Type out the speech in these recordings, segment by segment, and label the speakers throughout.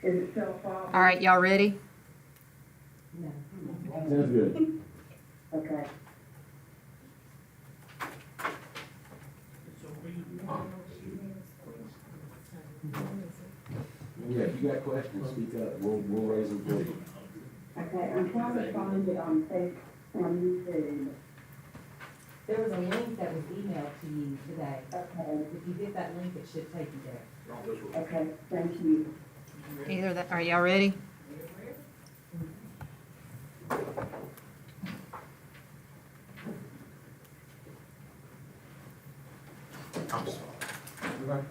Speaker 1: Is it still a problem?
Speaker 2: All right, y'all ready?
Speaker 3: Sounds good.
Speaker 1: Okay.
Speaker 3: Yeah, if you got questions, speak up. We'll raise them for you.
Speaker 1: Okay, I'm trying to find it on YouTube.
Speaker 4: There was a link that was emailed to you today.
Speaker 1: Okay,
Speaker 4: If you hit that link, it should take you there.
Speaker 1: okay, thank you.
Speaker 2: Either that, are y'all ready?
Speaker 5: I'm sorry.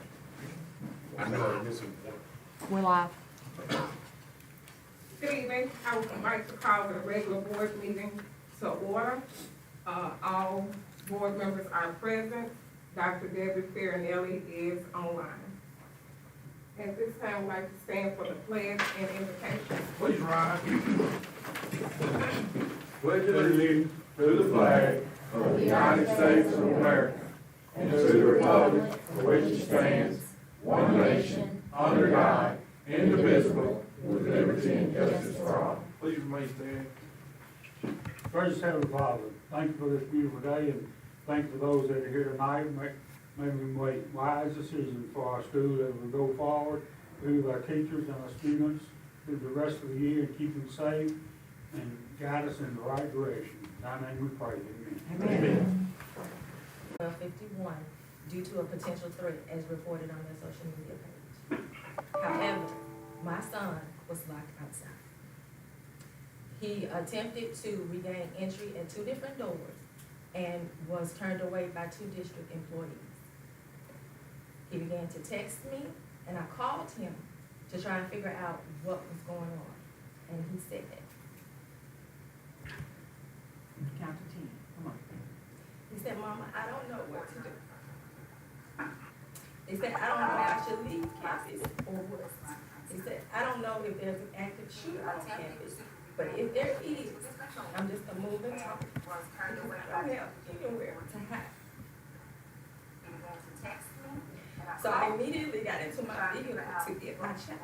Speaker 5: I know I'm missing one.
Speaker 2: We're live.
Speaker 6: Good evening. I would like to call the regular board meeting to order. All board members are present. Dr. Debbie Farinelli is online. At this time, I'd like to stand for the pledge and invocation.
Speaker 5: Please rise. Pledge allegiance to the flag of the United States of America and to the republic for which it stands, one nation, under God, indivisible, with liberty and justice for all. Please remain standing.
Speaker 7: Gracious Heavenly Father, thank you for this beautiful day, and thank you for those that are here tonight. May we make wise decisions for our school as we go forward, through our teachers and our students, through the rest of the year, and keep them safe and guide us in the right direction. In thy name we pray, amen.
Speaker 4: 12:51, due to a potential threat as reported on their social media page. However, my son was locked outside. He attempted to regain entry at 2 different doors and was turned away by 2 district employees. He began to text me, and I called him to try and figure out what was going on. And he said,
Speaker 8: Count to 10, come on.
Speaker 4: he said, Mama, I don't know what to do. He said, I don't know if I should leave campus or what. He said, I don't know if there's an active shooter on campus, but if there is, I'm just a moving target. Because I don't have anywhere to hide. So I immediately got into my vehicle to get my child.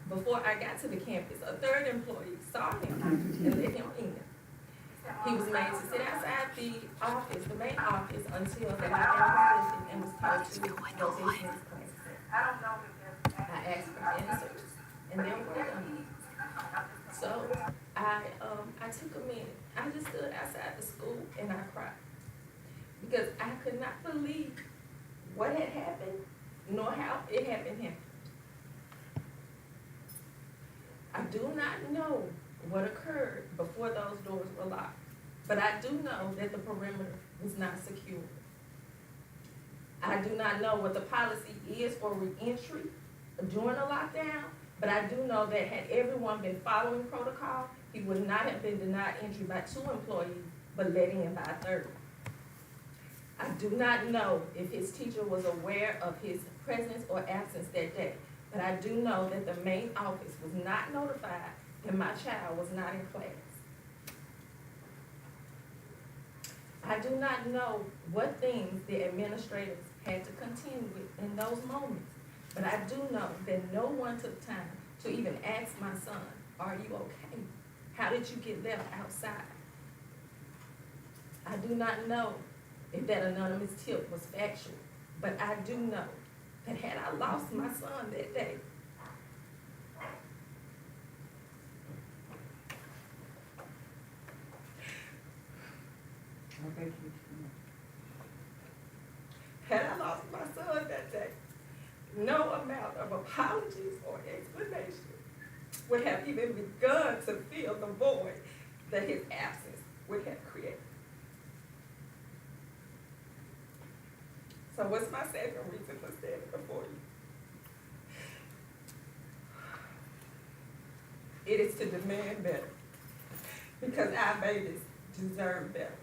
Speaker 4: Before I got to the campus, a 3rd employee saw him and let him in. He was made to sit outside the office, the main office, until the lockdown was lifted and was told to go to his next class. I asked for answers, and they were none. So I took a minute. I just stood outside the school and I cried because I could not believe what had happened, nor how it happened here. I do not know what occurred before those doors were locked, but I do know that the perimeter was not secure. I do not know what the policy is for re-entry during a lockdown, but I do know that had everyone been following protocol, he would not have been denied entry by 2 employees, but let in by a 3rd. I do not know if his teacher was aware of his presence or absence that day, but I do know that the main office was not notified that my child was not in class. I do not know what things the administrators had to contend with in those moments, but I do know that no one took time to even ask my son, are you okay? How did you get left outside? I do not know if that anonymous tip was factual, but I do know that had I lost my son that day, had I lost my son that day, no amount of apologies or explanation would have even begun to fill the void that his absence would have created. So what's my second reason for standing before you? It is to demand better, because our babies deserve better.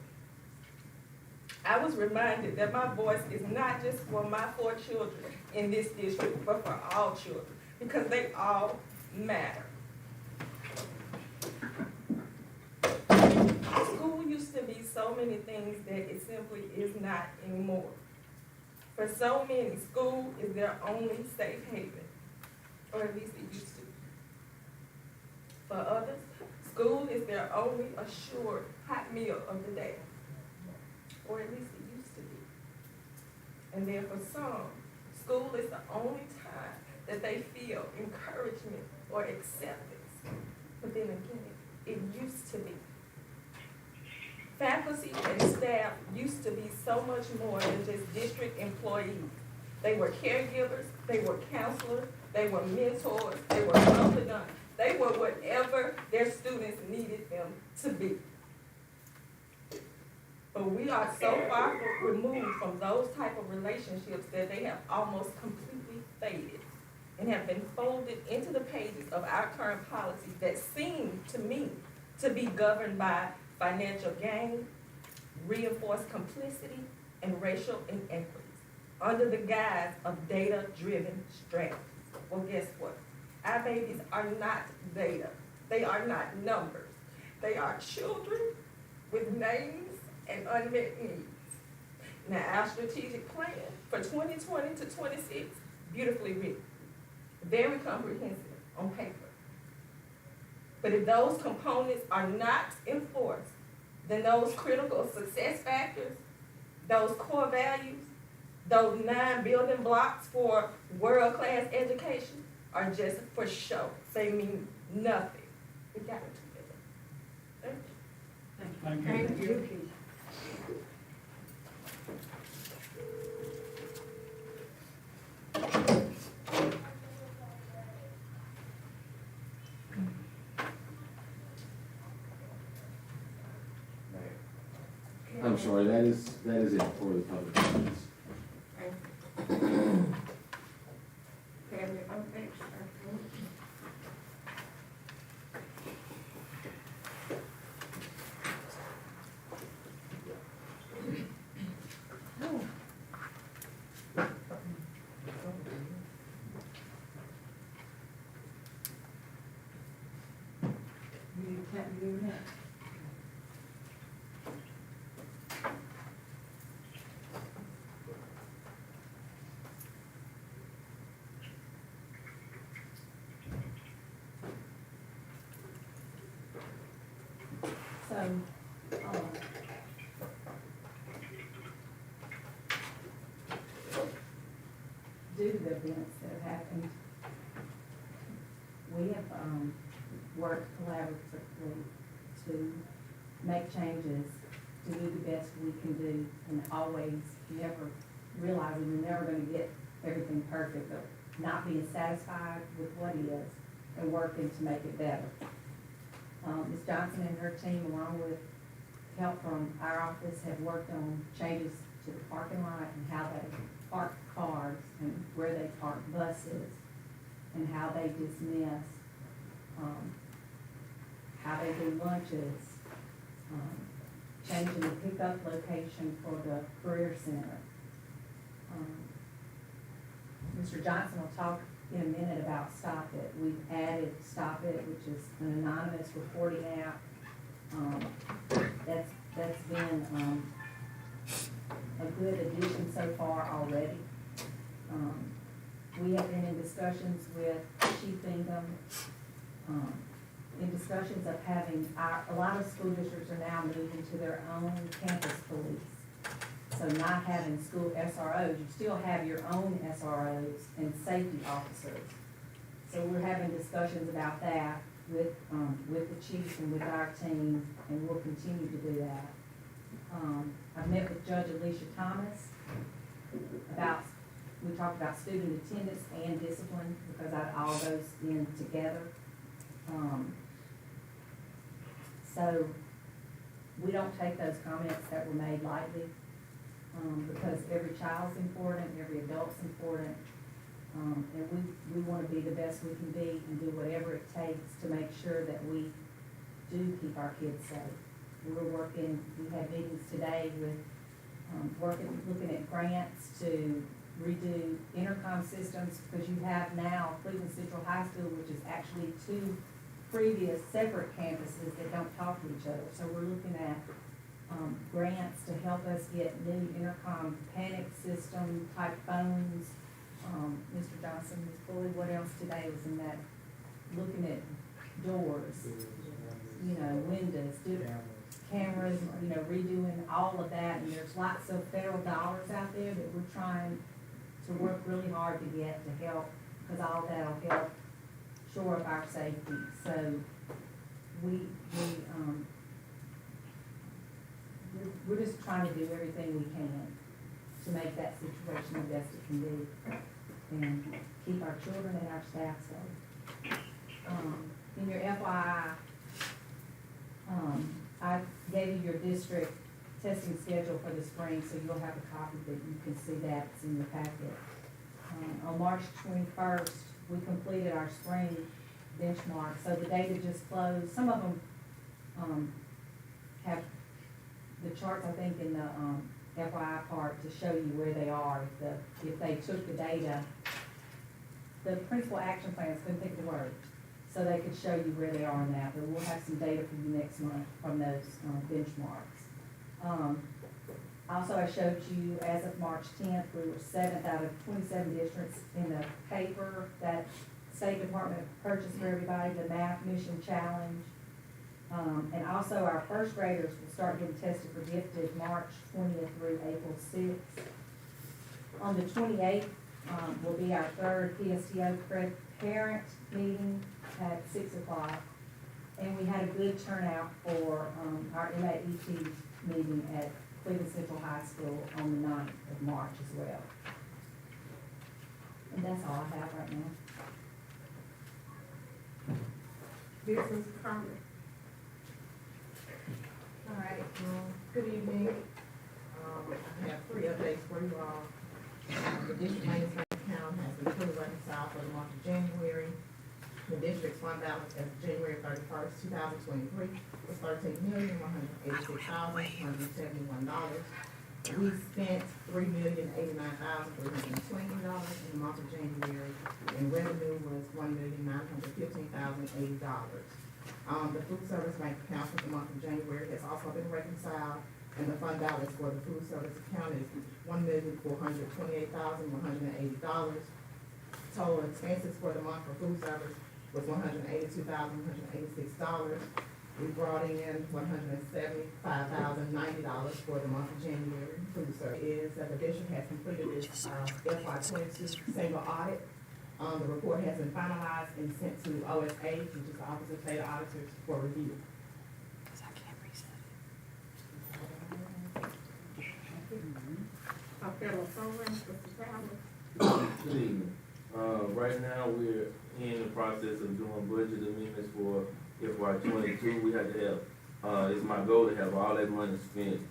Speaker 4: I was reminded that my voice is not just for my 4 children in this district, but for all children, because they all matter. School used to be so many things that it simply is not anymore. For so many, school is their only safe haven. or at least it used to be. For others, school is their only assured hot meal of the day, or at least it used to be. And then for some, school is the only time that they feel encouragement or acceptance. But then again, it used to be. Faculty and staff used to be so much more than just district employees. They were caregivers, they were counselors, they were mentors, they were confidants. They were whatever their students needed them to be. But we are so far removed from those type of relationships that they have almost completely faded and have been folded into the pages of our current policies that seem to me to be governed by financial gain, reinforced complicity, and racial inequities under the guise of data-driven strategies. Well, guess what? Our babies are not data. They are not numbers. They are children with names and unmet needs. Now, our strategic plan for 2020 to 26, beautifully written, very comprehensive on paper. But if those components are not enforced, then those critical success factors, those core values, those 9 building blocks for world-class education are just for show. They mean nothing. We got it together. Thank you.
Speaker 7: Thank you.
Speaker 6: Thank you.
Speaker 3: I'm sorry, that is it for the public comments.
Speaker 6: Cabinet updates.
Speaker 8: You can't do that. So, due to the events that have happened, we have, worked collaboratively to make changes, to do the best we can do, and always never realizing we're never gonna get everything perfect, but not being satisfied with what is and working to make it better. Ms. Johnson and her team, along with help from our office, have worked on changes to the parking lot and how they park cars and where they park buses and how they dismiss, how they do lunches, changing the pickup location for the career center. Mr. Johnson will talk in a minute about Stop It. We've added Stop It, which is an anonymous reporting app. That's been a good addition so far already. We have been in discussions with Chief Bingham, in discussions of having a lot of school districts are now moving to their own campus police. So not having school SROs, you still have your own SROs and safety officers. So we're having discussions about that with the chief and with our team, and we'll continue to do that. I've met with Judge Alicia Thomas we talked about student attendance and discipline, because that all goes in together. So we don't take those comments that were made lightly, because every child's important, every adult's important, and we want to be the best we can be and do whatever it takes to make sure that we do keep our kids safe. We had meetings today with, looking at grants to redo intercom systems, because you have now Cleveland Central High School, which is actually 2 previous separate campuses that don't talk to each other. So we're looking at grants to help us get new intercom panic system type phones, Mr. Johnson, Ms. Pulley, what else today was in that, looking at doors, you know, windows, cameras, you know, redoing all of that, and there's lots of federal dollars out there that we're trying to work really hard to get to help, because all that'll help shore up our safety. So we're just trying to do everything we can to make that situation the best it can be and keep our children and our staff safe. In your FYI, I gave you your district testing schedule for the spring, so you'll have a copy that you can see that. It's in your packet. On March 21st, we completed our spring benchmark. So the data just closed. Some of them have the charts, I think, in the FYI part to show you where they are. If they took the data, the principal action plans, couldn't think of the word, so they could show you where they are in that. But we'll have some data for you next month from those benchmarks. Also, I showed you, as of March 10th, we were 7th out of 27 districts in the paper that State Department purchased for everybody, the Math Mission Challenge. And also our first graders will start getting tested for gifted March 20th through April 6th. On the 28th will be our third PSTO parent meeting at 6 o'clock. And we had a good turnout for our MAET meeting at Cleveland Central High School on the 9th of March as well. And that's all I have right now.
Speaker 6: Business comment.
Speaker 9: All right, good evening. I have 3 updates for you all. The district maintenance account has been fully reconciled for the month of January. The district's fund balance as of January 31st, 2023 was $13,186,171. We spent $3,089,320 in the month of January, and revenue was $1,915,080. The food service bank account for the month of January has also been reconciled, and the fund balance for the food service account is $1,428,180. Total expenses for the month for food service was $182,186. We brought in $175,090 for the month of January. Food service is that the district has completed its FY22 single audit. The report has been finalized and sent to OSA, which is the Office of State Auditors, for review.
Speaker 6: Federal programs, Mr. Towers.
Speaker 10: Good evening. Right now, we're in the process of doing budget amendments for FY22. We have to have, it's my goal to have all that money spent,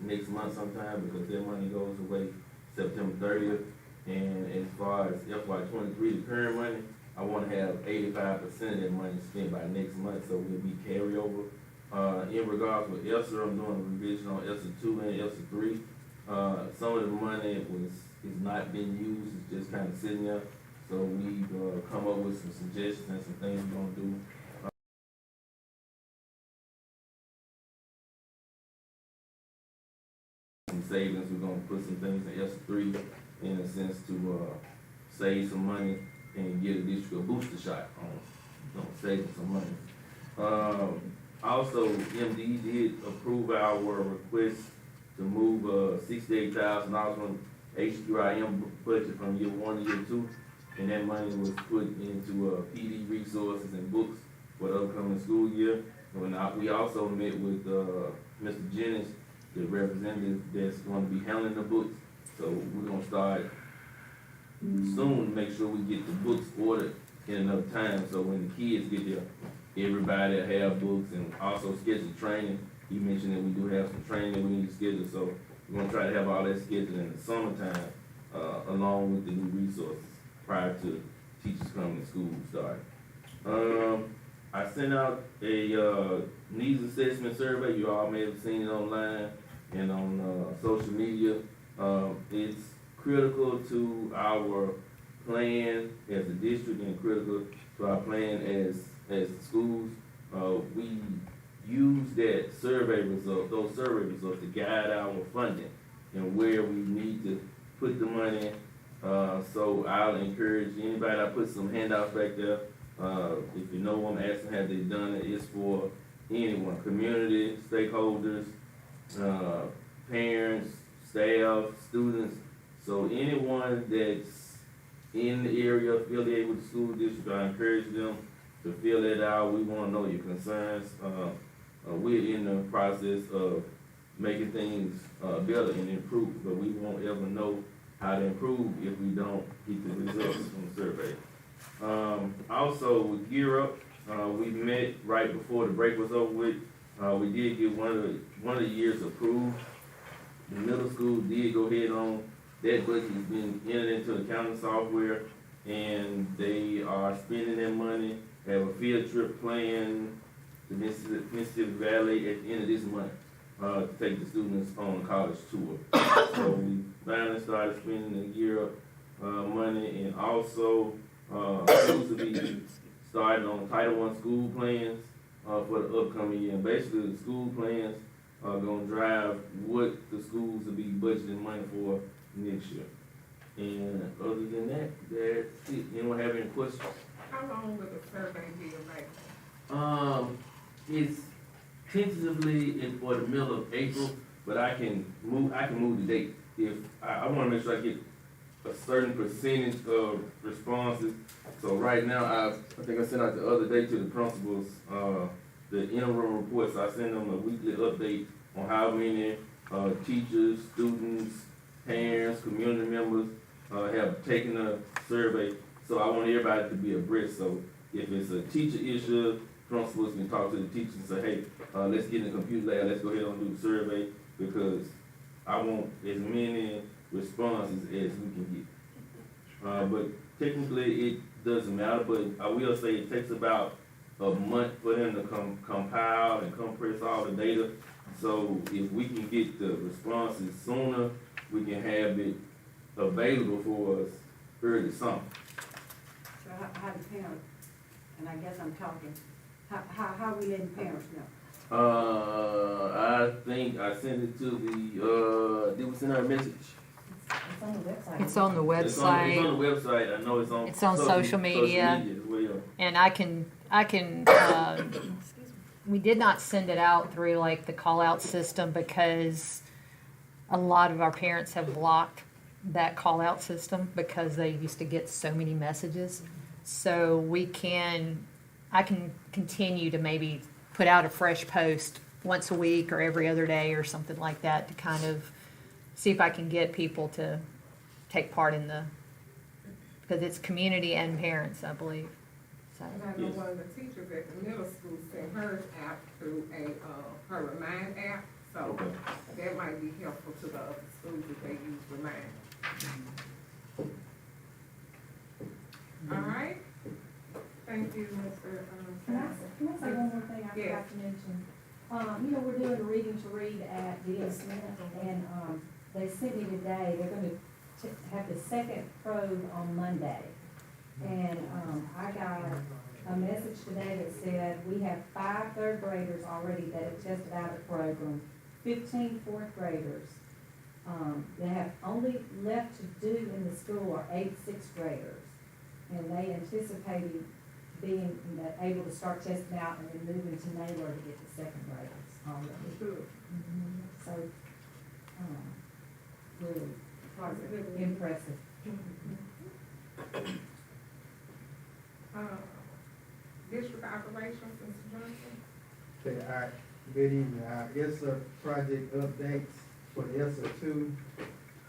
Speaker 10: next month sometime, because that money goes away September 30th. And as far as FY23, the current money, I want to have 85% of that money spent by next month, so we'll be carryover. In regards with ESSER, I'm doing a revision on ESSER 2 and ESSER 3. Some of the money is not being used, it's just kind of sitting there. So we've come up with some suggestions and some things we're going to do. Some savings, we're going to put some things in ESSER 3 in a sense to save some money and get a district a booster shot on saving some money. Also, MD did approve our request to move $68,000 from HQIM budget from year 1 to year 2, and that money was put into PD resources and books for the upcoming school year. And we also met with Mr. Jennings, the representative that's going to be handling the books. So we're going to start soon to make sure we get the books ordered in enough time, so when the kids get there, everybody will have books, and also schedule training. He mentioned that we do have some training that we need to schedule, so we're going to try to have all that scheduled in the summertime, along with the new resources prior to teachers coming to school start. I sent out a needs assessment survey. You all may have seen it online and on social media. It's critical to our plan as a district and critical to our plan as schools. We use that those survey results to guide our funding and where we need to put the money So I'll encourage anybody, I put some handouts back there. If you know them, ask them have they done it. It's for anyone, community, stakeholders, parents, staff, students. So anyone that's in the area affiliated with the school district, I encourage them to fill that out. We wanna know your concerns. We're in the process of making things, better and improve, but we won't ever know how to improve if we don't get the results from the survey. Also with Gear Up, we met right before the break was over with. We did get one of the years approved. The middle school did go ahead on that budget has been entered into accounting software, and they are spending their money. Have a field trip planned to Mississippi Valley at the end of this month to take the students on a college tour. So we finally started spending the Gear Up money, and also schools will be starting on Title I school plans for the upcoming year. And basically, the school plans are gonna drive what the schools will be budgeting money for next year. And other than that, that's it. Anyone have any questions?
Speaker 6: How long will the survey be available?
Speaker 10: It's tentatively in for the middle of April, but I can move the date. If I wanna make sure I get a certain percentage of responses. So right now, I think I sent out the other day to the principals, the interim reports. I send them a weekly update on how many, teachers, students, parents, community members, have taken a survey. So I want everybody to be abreast. So if it's a teacher issue, principals can talk to the teachers and say, hey, let's get in the computer lab, let's go ahead and do the survey, because I want as many responses as we can get. But technically it doesn't matter, but I will say it takes about a month for them to compile and compress all the data. So if we can get the responses sooner, we can have it available for us early summer.
Speaker 1: So how do parents, and I guess I'm talking, how we letting parents know?
Speaker 10: I think I sent it to the, did we send her a message?
Speaker 8: It's on the website.
Speaker 2: It's on the
Speaker 10: It's on
Speaker 2: website,
Speaker 10: the website, I know it's on.
Speaker 2: It's on social media.
Speaker 10: As well.
Speaker 2: and I can, we did not send it out through like the call-out system because a lot of our parents have blocked that call-out system because they used to get so many messages. So I can continue to maybe put out a fresh post once a week or every other day or something like that to kind of see if I can get people to take part in because it's community and parents, I believe. So.
Speaker 6: And I know one of the teachers at the middle school sent her app through her Remind app, so
Speaker 10: Okay.
Speaker 6: that might be helpful to the other schools if they use Remind. All right, thank you, Mr.
Speaker 8: Can I say one more thing I forgot to mention? We're doing a reading to read at D.S. Smith, and, they sent me today, they're gonna have the second probe on Monday. And, I got a message today that said, we have 5 third graders already that have tested out of the program, 15 fourth graders. They have only left to do in the school are 8 sixth graders. And they anticipated being able to start testing out and then moving to Naylor to get the second graders already.
Speaker 6: Good.
Speaker 8: So, really positive, impressive.
Speaker 6: District operations, Mr. Johnson?
Speaker 11: Okay, all right, good evening. ESSA project updates for the ESSA 2.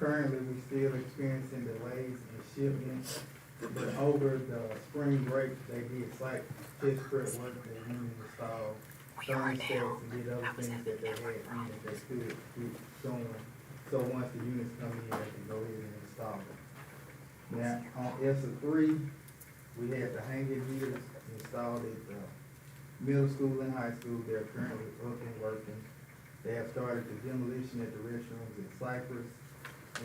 Speaker 11: Currently, we still experiencing delays in shipments, but over the spring break, they did site test prep work, they needed to install thermostats and did other things that they had in that they could keep going. So once the units come in, they can go ahead and install them. Now, on ESSA 3, we had the hanging meters installed at the middle school and high school. They're currently up and working. They have started the demolition at the restrooms at Cypress,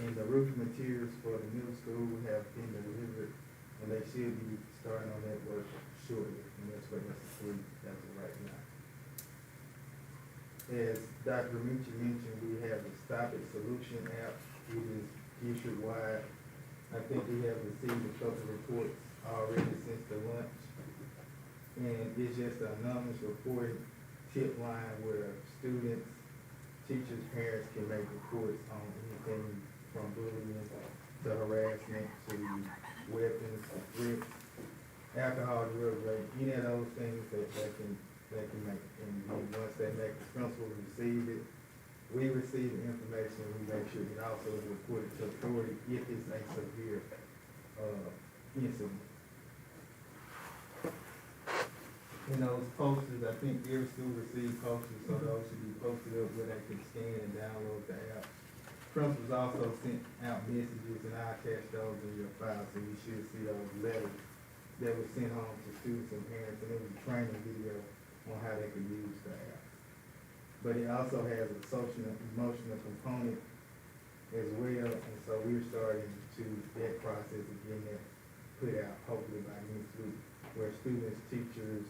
Speaker 11: and the roof materials for the middle school have been delivered, and they should be starting on that work shortly, and that's what ESSA 3 as of right now. As Dr. Ramucci mentioned, we have the Stop It Solution app. It is district-wide. I think we have received a couple of reports already since the lunch. And it's just an anonymous reporting tip line where students, teachers, parents can make reports on anything from bullying to harassment to weapons, threats, alcohol, drug abuse, any of those things that can make. And then once they make, the principal receive it, we receive the information, we make sure it also is reported to authority if it's a severe, incident. In those posters, I think every school receives posters, so those should be posted up where they can scan and download the app. Principals also sent out messages, and I attached those in your file, so you should see those letters that were sent home to students and parents, and it was a training video on how they could use the app. But it also has a social and emotional component as well, and so we're starting to that process of getting that put out, hopefully by next week, where students, teachers,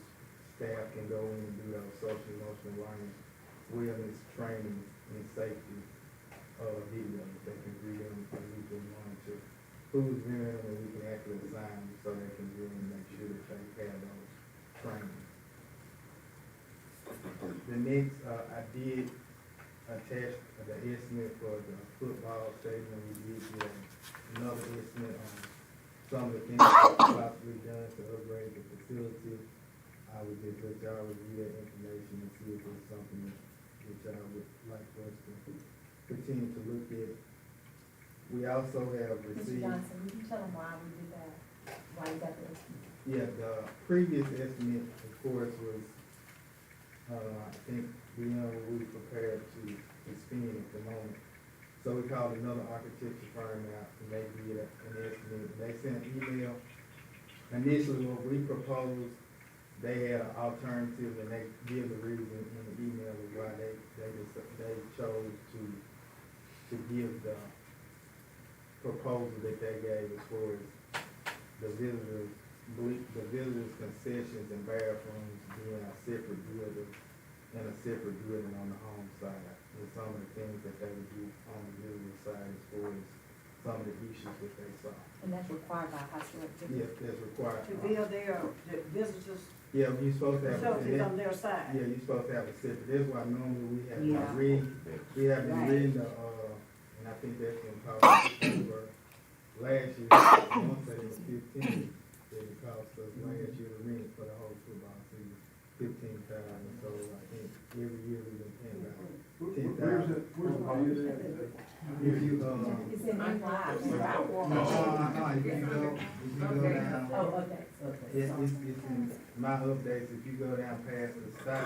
Speaker 11: staff can go in and do those social emotional learning, wellness, training, and safety videos. They can read them and we can monitor who's viewing them, and we can actually assign them so they can view them and make sure that they have those trainings. The next, I did attach the estimate for the football stadium. We did get another estimate on some of the things that possibly done to upgrade the facility. I would just let y'all review that information and see if there's something that y'all would like for us to continue to look at. We also have
Speaker 8: Mr.
Speaker 11: received.
Speaker 8: Johnson, would you tell them why we did that? Why you got the estimate?
Speaker 11: Yeah, the previous estimate, of course, was, I think, beyond what we prepared to spend at the moment. So we called another architecture firm out and they did an estimate. They sent an email. Initially, what we proposed, they had an alternative, and they give the reason in the email of why they chose to give the proposal that they gave as far as the visitors concessions and bathrooms being a separate building and a separate building on the home side. And some of the things that they would do on the visitor side as far as some of the issues that they saw.
Speaker 8: And that's required by high school activity?
Speaker 11: Yes, that's required.
Speaker 1: To build the visitors
Speaker 11: Yeah, you're supposed to have.
Speaker 1: facilities on their side.
Speaker 11: Yeah, you're supposed to have a separate, that's why normally we have
Speaker 1: Yeah.
Speaker 11: we have been
Speaker 1: Right.
Speaker 11: reading the, and I think that's been cost over last year, I want to say it was 15, that it cost us last year to rent for the whole football season, 15,000, so I think every year we've been paying about 10,000. If you,
Speaker 8: It's in my life.
Speaker 11: if you go down.
Speaker 8: Oh, okay,
Speaker 11: It's in my updates, if you go down past the stop,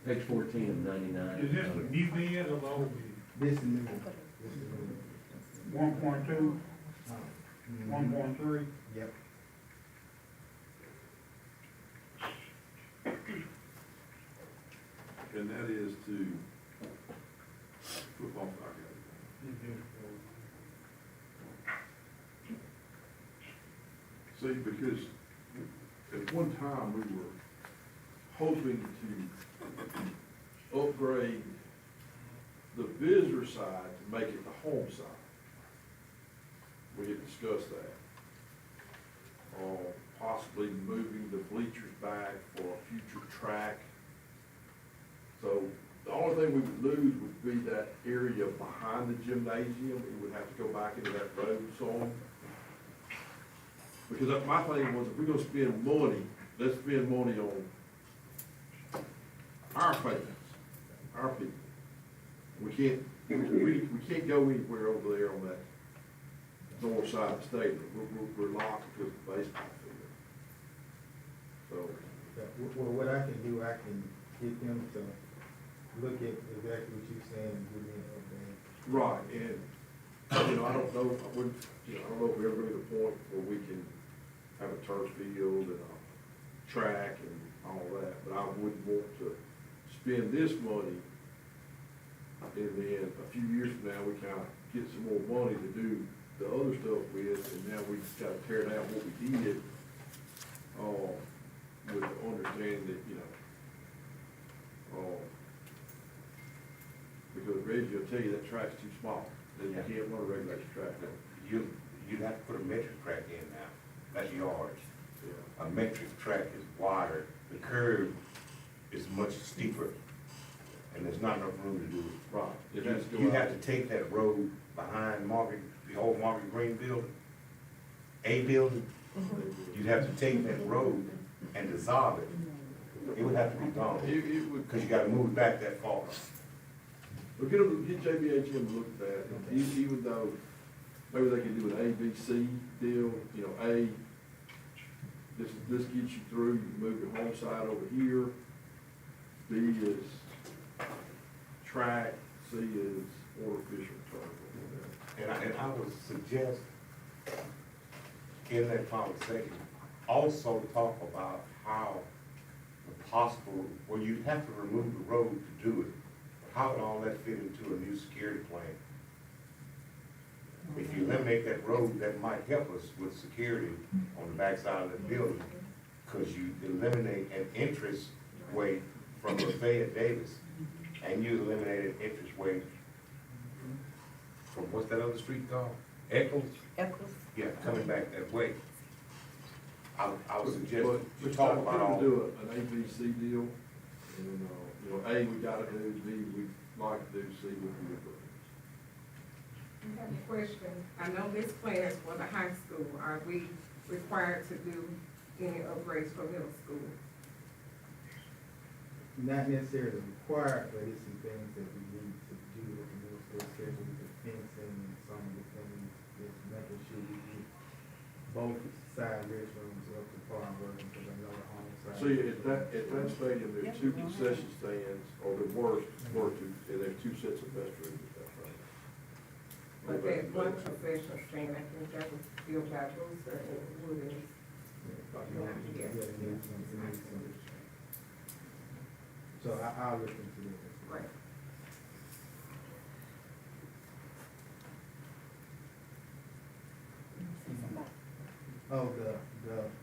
Speaker 3: Page 14 of 99.
Speaker 7: Is this the new bid or the old bid?
Speaker 11: this is new. This is new.
Speaker 7: 1.2,
Speaker 11: Mhm.
Speaker 7: 1.3?
Speaker 11: Yep.
Speaker 5: And that is to football. See, because at one time we were hoping to upgrade the visitor side to make it the home side. We had discussed that. Possibly moving the bleachers back for a future track. So the only thing we would lose would be that area behind the gymnasium. We would have to go back into that road some. Because my thing was, if we're gonna spend money, let's spend money on our fans, our people. We can't go anywhere over there on that north side of the stadium. We're locked because of the baseball field. So,
Speaker 11: Well, what I can do, I can get them to look at exactly what you're saying and give me an update.
Speaker 5: right, and, I don't know, I don't know if we're ever going to the point where we can have a turf field and a track and all that, but I wouldn't want to spend this money and then a few years from now, we kind of get some more money to do the other stuff with, and now we just got to tear down what we did, with the understanding that, because Reggie will tell you that track's too small, that you can't run a regulation track.
Speaker 3: You
Speaker 12: you'd have to put a metric track in now, that's yards. A metric track is wider, the curve is much steeper, and there's not enough room to do it.
Speaker 3: Right. It has to go
Speaker 12: You
Speaker 3: out.
Speaker 12: have to take that road behind Market, the old Market Green building, A building, you'd have to take that road and dissolve it. It would have to be gone,
Speaker 5: It would,
Speaker 12: because you gotta move it back that far.
Speaker 5: well, get JBHM to look at that, and even though, maybe they can do an A, B, C deal, you know, A, this gets you through, you can move your home side over here. B is track, C is artificial turf.
Speaker 12: And I would suggest in that conversation, also talk about how the possible, well, you'd have to remove the road to do it. But how would all that fit into a new security plan? If you eliminate that road, that might help us with security on the backside of the building, because you eliminate an entrance way from Lafayette Davis, and you eliminate an entrance way from, what's that other street called? Eccles?
Speaker 1: Eccles.
Speaker 12: Yeah, coming back that way. I would suggest,
Speaker 5: But
Speaker 12: we talk
Speaker 5: I'm
Speaker 12: about
Speaker 5: trying
Speaker 12: all.
Speaker 5: to do an A, B, C deal, and, you know, A, we gotta do, B, we'd like to do, C, would be approved.
Speaker 6: I have a question. I know this plan is for the high school. Are we required to do any upgrades for middle school?
Speaker 11: Not necessarily required, but it's some things that we need to do with the middle school schedule, with the fencing and some of the things, just making sure we get both side restrooms up to par and working, because I know the home side.
Speaker 5: See, at that stadium, there's two concession stands, or there were two, and there's two sets of restrooms at that time.
Speaker 6: But that one concession stand, I think that was still by Brewster and Woodens.
Speaker 11: Yeah, it needs some. So I'll look into it.
Speaker 6: Right.
Speaker 11: Oh,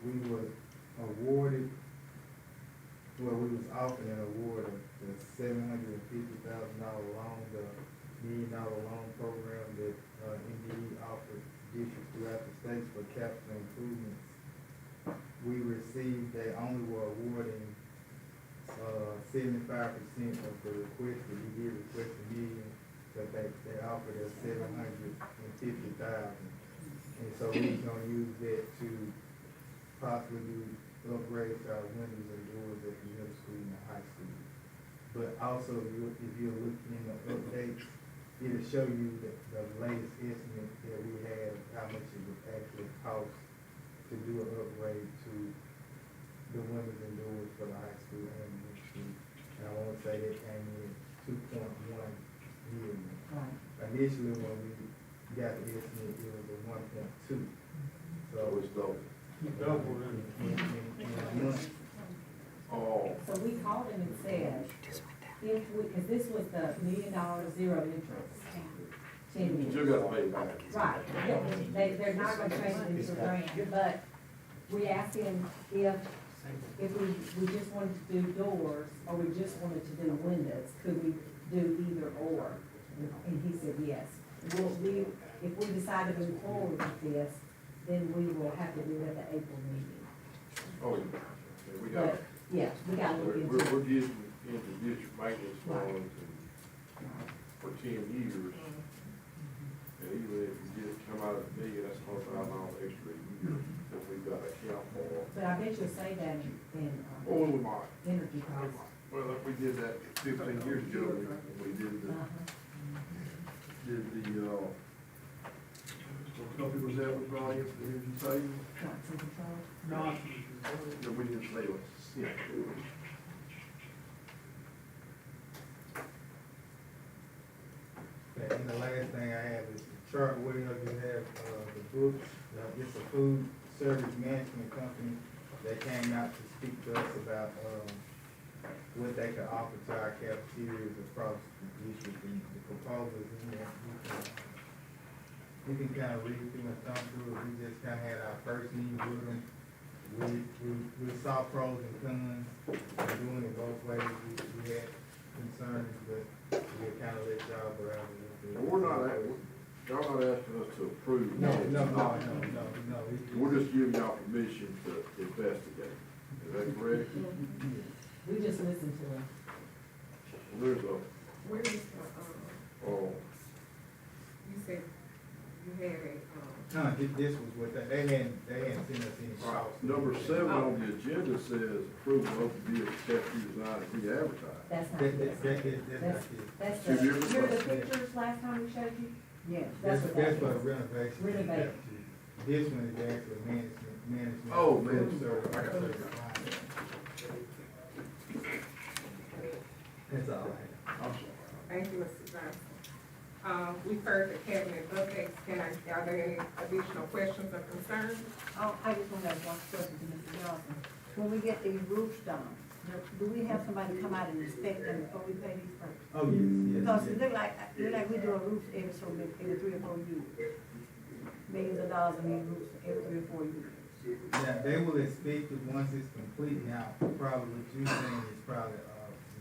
Speaker 11: we were awarded, well, we was offered an award of the $750,000 loan, the $1 million loan program that, indeed offered districts throughout the states for capital improvements. We received, they only were awarding 75% of the request, that we did request $1 million, but they offered us $750,000. And so we're gonna use that to possibly do upgrades to our windows and doors at the middle school and the high school. But also, if you're looking in the updates, it'll show you the latest estimate that we have, how much it would actually cost to do an upgrade to the windows and doors for the high school and the middle school. And I wanna say that came in $2.1 million.
Speaker 8: Right.
Speaker 11: Initially, when we got the estimate, it was a 1.2.
Speaker 5: So it's double.
Speaker 7: Double
Speaker 11: In a month.
Speaker 5: Oh,
Speaker 8: So we called him and said, if we, because this was the $1 million zero interest, 10
Speaker 5: you
Speaker 8: years.
Speaker 5: still gotta pay it back.
Speaker 8: Right, they're not gonna change it into a grant, but we asked him if we just wanted to do doors, or we just wanted to do windows, could we do either or? And he said yes. If we decide to move forward with this, then we will have to do it at the April meeting.
Speaker 5: Oh, yeah, we got,
Speaker 8: But, yeah, we gotta look into
Speaker 5: we're
Speaker 8: it.
Speaker 5: getting into district maintenance funds and for 10 years. And even if you get, come out of the million, that's $100,000 extra a year that we've got to account for.
Speaker 8: But I bet you'll say that in,
Speaker 5: Or we might.
Speaker 8: energy costs.
Speaker 5: Well, if we did that 15 years ago, we did the, what company was that we brought in for the energy savings?
Speaker 8: Johnson Control.
Speaker 5: No, we didn't say it. Yeah.
Speaker 11: And the last thing I have is the chart where you have, the books, it's a food service management company that came out to speak to us about, what they could offer to our cafeterias across the district, and the proposals in there. You can kind of read through and thumb through it. We just kind of had our first meeting with them. We saw pros and cons of doing it both ways. We had concerns, but we'll kind of let y'all go out and look at it.
Speaker 5: Well, we're not, y'all not asking us to approve.
Speaker 11: No,
Speaker 5: it.
Speaker 11: no, no, no, no, no.
Speaker 5: We're just giving y'all permission to investigate. Is that correct?
Speaker 8: We just listened to them.
Speaker 5: There's a,
Speaker 6: Where is the,
Speaker 5: oh,
Speaker 6: you said you had a,
Speaker 11: No, this was what, they hadn't sent us any
Speaker 5: all right.
Speaker 11: costs.
Speaker 5: Number 7 on the agenda says approval of the bid, except redesign and re-advertise.
Speaker 8: That's not
Speaker 11: That's
Speaker 8: this.
Speaker 11: not it.
Speaker 8: That's
Speaker 5: Two
Speaker 8: the,
Speaker 5: different
Speaker 8: remember the
Speaker 5: ones.
Speaker 8: pictures last time we showed you?
Speaker 1: Yes.
Speaker 8: That's what that
Speaker 11: That's for
Speaker 8: is.
Speaker 11: renovation.
Speaker 8: Renovate.
Speaker 11: This one is actually management.
Speaker 5: Oh, management.
Speaker 11: Certified.
Speaker 5: I got it.
Speaker 11: That's all I have.
Speaker 5: I'm sorry.
Speaker 6: thank you, Mr. Johnson. We've heard the cabinet updates. Are there any additional questions or concerns?
Speaker 1: Oh, I just want to ask one question to Mr. Johnson. When we get these roofs done, do we have somebody come out and inspect them before we pay these first?
Speaker 11: Oh, yes,
Speaker 1: Because
Speaker 11: yes,
Speaker 1: it look like we do a roof every 3 or 4 years. Millions of dollars in these roofs every 3 or 4 years.
Speaker 11: Yeah, they will inspect it once it's complete. Now, probably what you're saying is probably,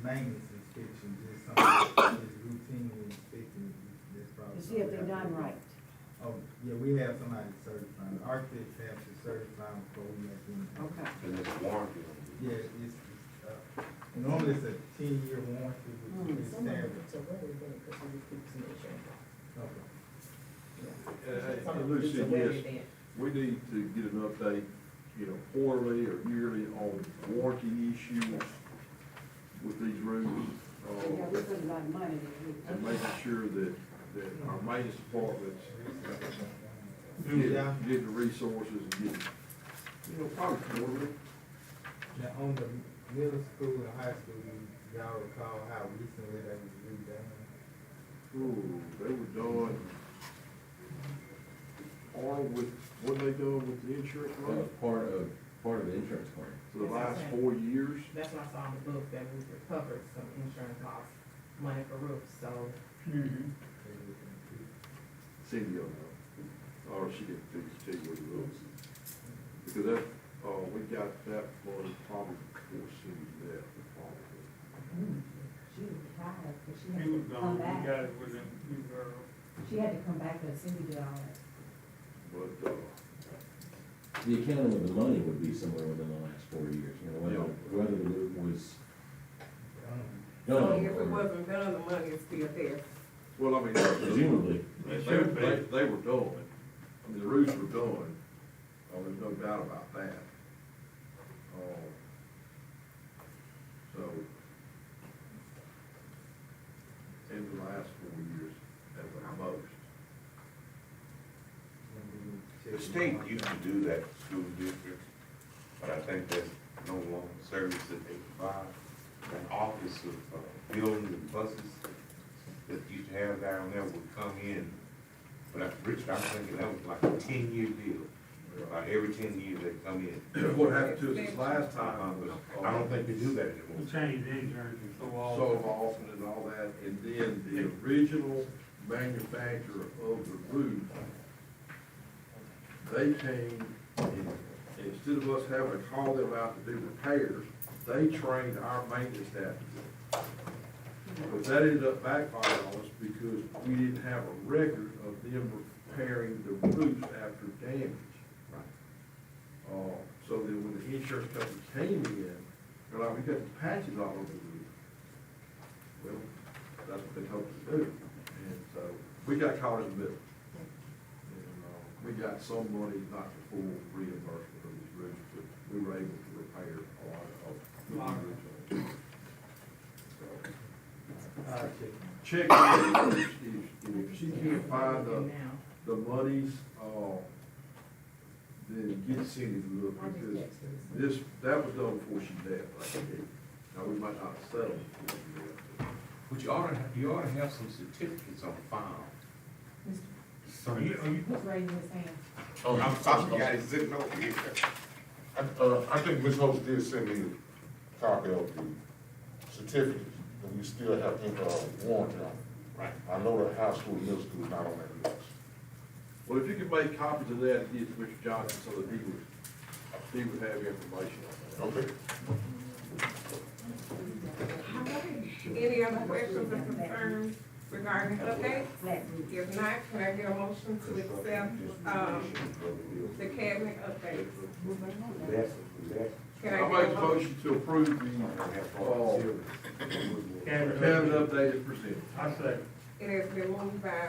Speaker 11: maintenance inspection, just something that's routinely inspecting. That's probably.
Speaker 1: To see if they're done right.
Speaker 11: Oh, yeah, we have somebody certified. Architects have to certify them before we make any.
Speaker 1: Okay.
Speaker 12: And it's warranty.
Speaker 11: Yeah, normally it's a 10-year warranty, which is standard. Okay.
Speaker 5: And Lucy, yes, we need to get an update, quarterly or yearly on warranty issues with these roofs.
Speaker 1: Yeah, we put a lot of money in these roofs.
Speaker 5: And making sure that our maintenance departments
Speaker 11: Yeah.
Speaker 5: get the resources and get, probably quarterly.
Speaker 11: Now, on the middle school and high school, y'all recall how recently they was redone?
Speaker 5: Ooh, they were done, or with, what they done with the insurance money
Speaker 3: Part of the insurance claim.
Speaker 5: for the last 4 years.
Speaker 9: That's what I saw in the book, that we've recovered some insurance loss money for roofs, so.
Speaker 5: Cindy will know, or she can tell you what it was. Because that, we got that money probably before Cindy left, probably.
Speaker 8: She was retired, but she
Speaker 7: He
Speaker 8: had
Speaker 7: was
Speaker 8: to
Speaker 7: gone,
Speaker 8: come
Speaker 7: we
Speaker 8: back.
Speaker 7: got it with him, he was,
Speaker 8: She had to come back, but Cindy did all that.
Speaker 5: But,
Speaker 3: The accounting of the money would be somewhere within the last 4 years, whether the roof was
Speaker 6: So
Speaker 3: done
Speaker 6: if it
Speaker 3: or
Speaker 6: wasn't done, the money is still there.
Speaker 5: well, I mean,
Speaker 3: presumably.
Speaker 5: they were done. I mean, the roofs were done. There's no doubt about that. So, in the last 4 years, at the most.
Speaker 12: The state used to do that to school districts, but I think that's no longer service that they provide. An office of buildings and buses that used to have down there would come in. But Richard, I'm thinking that was like a 10-year deal. About every 10 years they come in.
Speaker 5: What happened to us this last time was.
Speaker 12: I don't think they do that
Speaker 7: we
Speaker 12: anymore.
Speaker 7: changed insurance and so all.
Speaker 5: So often and all that, and then the original manufacturer of the roof, they came, and instead of us having to call them out to do repairs, they trained our maintenance staff. But that ended up backfiring on us because we didn't have a record of them repairing the roofs after damage. So then when the insurance company came in, they're like, we got the patches all over the roof. Well, that's what they told us to do. And so we got caught in the middle. And, we got some money, not the full reimbursement of these roofs, but we were able to repair a lot of the roofs. Check if she can't find the monies, then get Cindy to look, because that was done before she left, like I did. Now, we might not settle before she left.
Speaker 12: But you ought to have some certificates on file. Some,
Speaker 8: He's raising his hand.
Speaker 12: oh, I'm sorry, guys, sitting over here.
Speaker 13: I think Ms. Hope did send me a copy of the certificate, and we still have warranty on it.
Speaker 12: Right.
Speaker 13: I know the high school, middle school is not on that list.
Speaker 5: Well, if you could make copies of that and get to Mr. Johnson so that he would have information on that.
Speaker 13: Okay.
Speaker 6: Any other questions or concerns regarding updates?
Speaker 1: Flat roof.
Speaker 6: If not, can I get a motion to accept, the cabinet updates? Can I
Speaker 5: I
Speaker 6: get
Speaker 5: make
Speaker 6: a
Speaker 5: a
Speaker 6: motion?
Speaker 5: motion to approve the, cabinet update as presented.
Speaker 7: I say,
Speaker 6: It has been moved by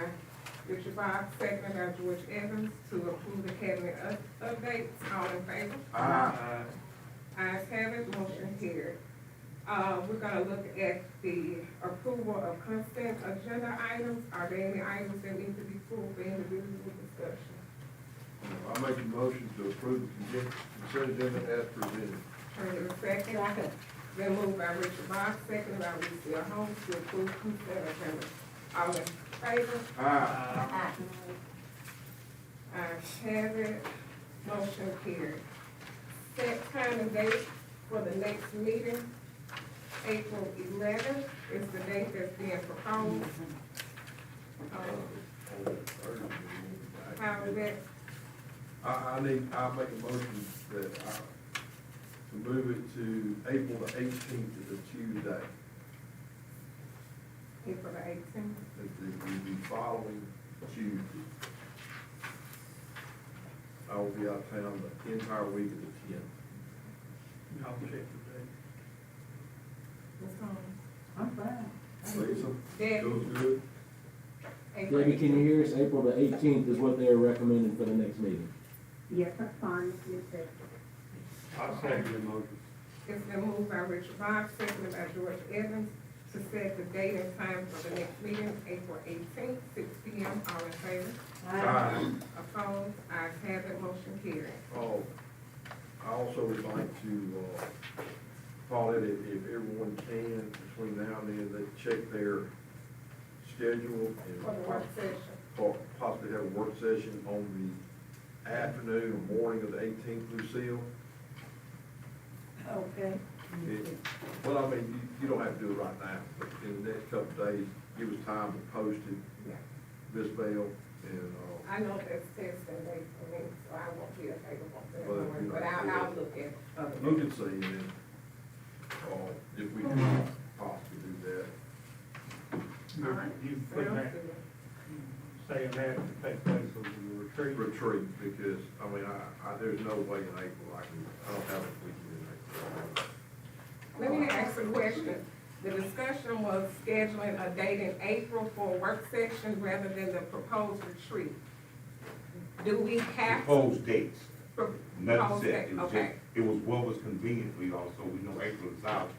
Speaker 6: Richard Bott, seconded by George Evans to approve the cabinet updates. All in favor? Ayes have it, motion carried. We're gonna look at the approval of consent agenda items. Are there any items that need to be pulled for individual discussion?
Speaker 5: I make a motion to approve the consent agenda as presented.
Speaker 6: Can I get a second?
Speaker 1: Second.
Speaker 6: Been moved by Richard Bott, seconded by Lucille Holmes to approve consent agenda. All in favor?
Speaker 1: Aye.
Speaker 6: Ayes have it, motion carried. Set time and date for the next meeting, April 11th is the date that's being proposed. How is that?
Speaker 5: I make a motion that, to move it to April the 18th is a Tuesday.
Speaker 6: April the 18th?
Speaker 5: The following Tuesday. I will be out of town the entire week of the 10th.
Speaker 7: I'll check the
Speaker 6: Ms. Holmes?
Speaker 1: I'm fine.
Speaker 5: Lisa,
Speaker 6: Debbie?
Speaker 5: goes good?
Speaker 6: April
Speaker 3: Debbie, can
Speaker 6: 18th.
Speaker 3: you hear us? April the 18th is what they're recommending for the next meeting.
Speaker 1: Yes, that's fine.
Speaker 7: date. I second the motion.
Speaker 6: It's been moved by Richard Bott, seconded by George Evans, to set the date and time for the next meeting, April 18th, 6 p.m. All in favor?
Speaker 5: Aye.
Speaker 6: Opposed? Ayes have it, motion carried.
Speaker 5: Oh, I also would like to, call it, if everyone can, between now and then, they check their schedule
Speaker 6: For the work
Speaker 5: and
Speaker 6: session.
Speaker 5: possibly have a work session on the afternoon or morning of the 18th, Lucille.
Speaker 1: Okay.
Speaker 5: Well, I mean, you don't have to do it right now, but in the next couple of days, give us time to post it,
Speaker 6: Yeah.
Speaker 5: Miss Bell, and,
Speaker 6: I know that's testing day for me, so I won't be available for that
Speaker 5: Well,
Speaker 6: one,
Speaker 5: you
Speaker 6: but
Speaker 5: know,
Speaker 6: I'll look at other.
Speaker 5: look and see, and then, if we can possibly do that.
Speaker 6: All right.
Speaker 7: You put
Speaker 6: Sounds
Speaker 7: that,
Speaker 6: good.
Speaker 7: saying that to take place of the retreat.
Speaker 5: Retreat, because, I mean, there's no way in April I don't have a weekend in April.
Speaker 6: Let me ask a question. The discussion was scheduling a date in April for a work session rather than the proposed retreat. Do we have to?
Speaker 12: Proposed dates,
Speaker 6: pro-
Speaker 12: nothing
Speaker 6: propose
Speaker 12: set,
Speaker 6: that?
Speaker 12: it was
Speaker 6: Okay,
Speaker 12: just, it was what was convenient, we know April is out,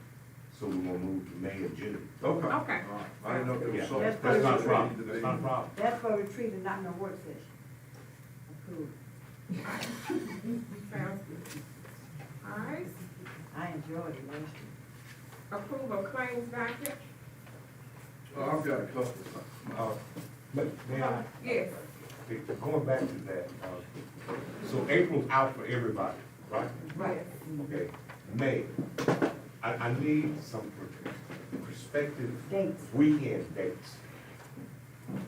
Speaker 12: so we're gonna move to May and June.
Speaker 5: Okay.
Speaker 6: Okay.
Speaker 5: All right. I didn't know if there was
Speaker 12: Yeah,
Speaker 5: something.
Speaker 12: that's not a
Speaker 5: special
Speaker 12: problem,
Speaker 5: we needed to
Speaker 12: that's
Speaker 5: do.
Speaker 12: not a problem.
Speaker 1: That's for retreat and not no work session. Cool.
Speaker 6: sounds good. All right,
Speaker 1: I enjoyed it last year.
Speaker 6: approve of claims docket?
Speaker 5: I've got a couple.
Speaker 12: But, may I,
Speaker 6: Yes,
Speaker 12: going back to that, so April's out for everybody, right?
Speaker 1: Right.
Speaker 12: Okay, May, I need some prospective
Speaker 1: Dates.
Speaker 12: weekend dates.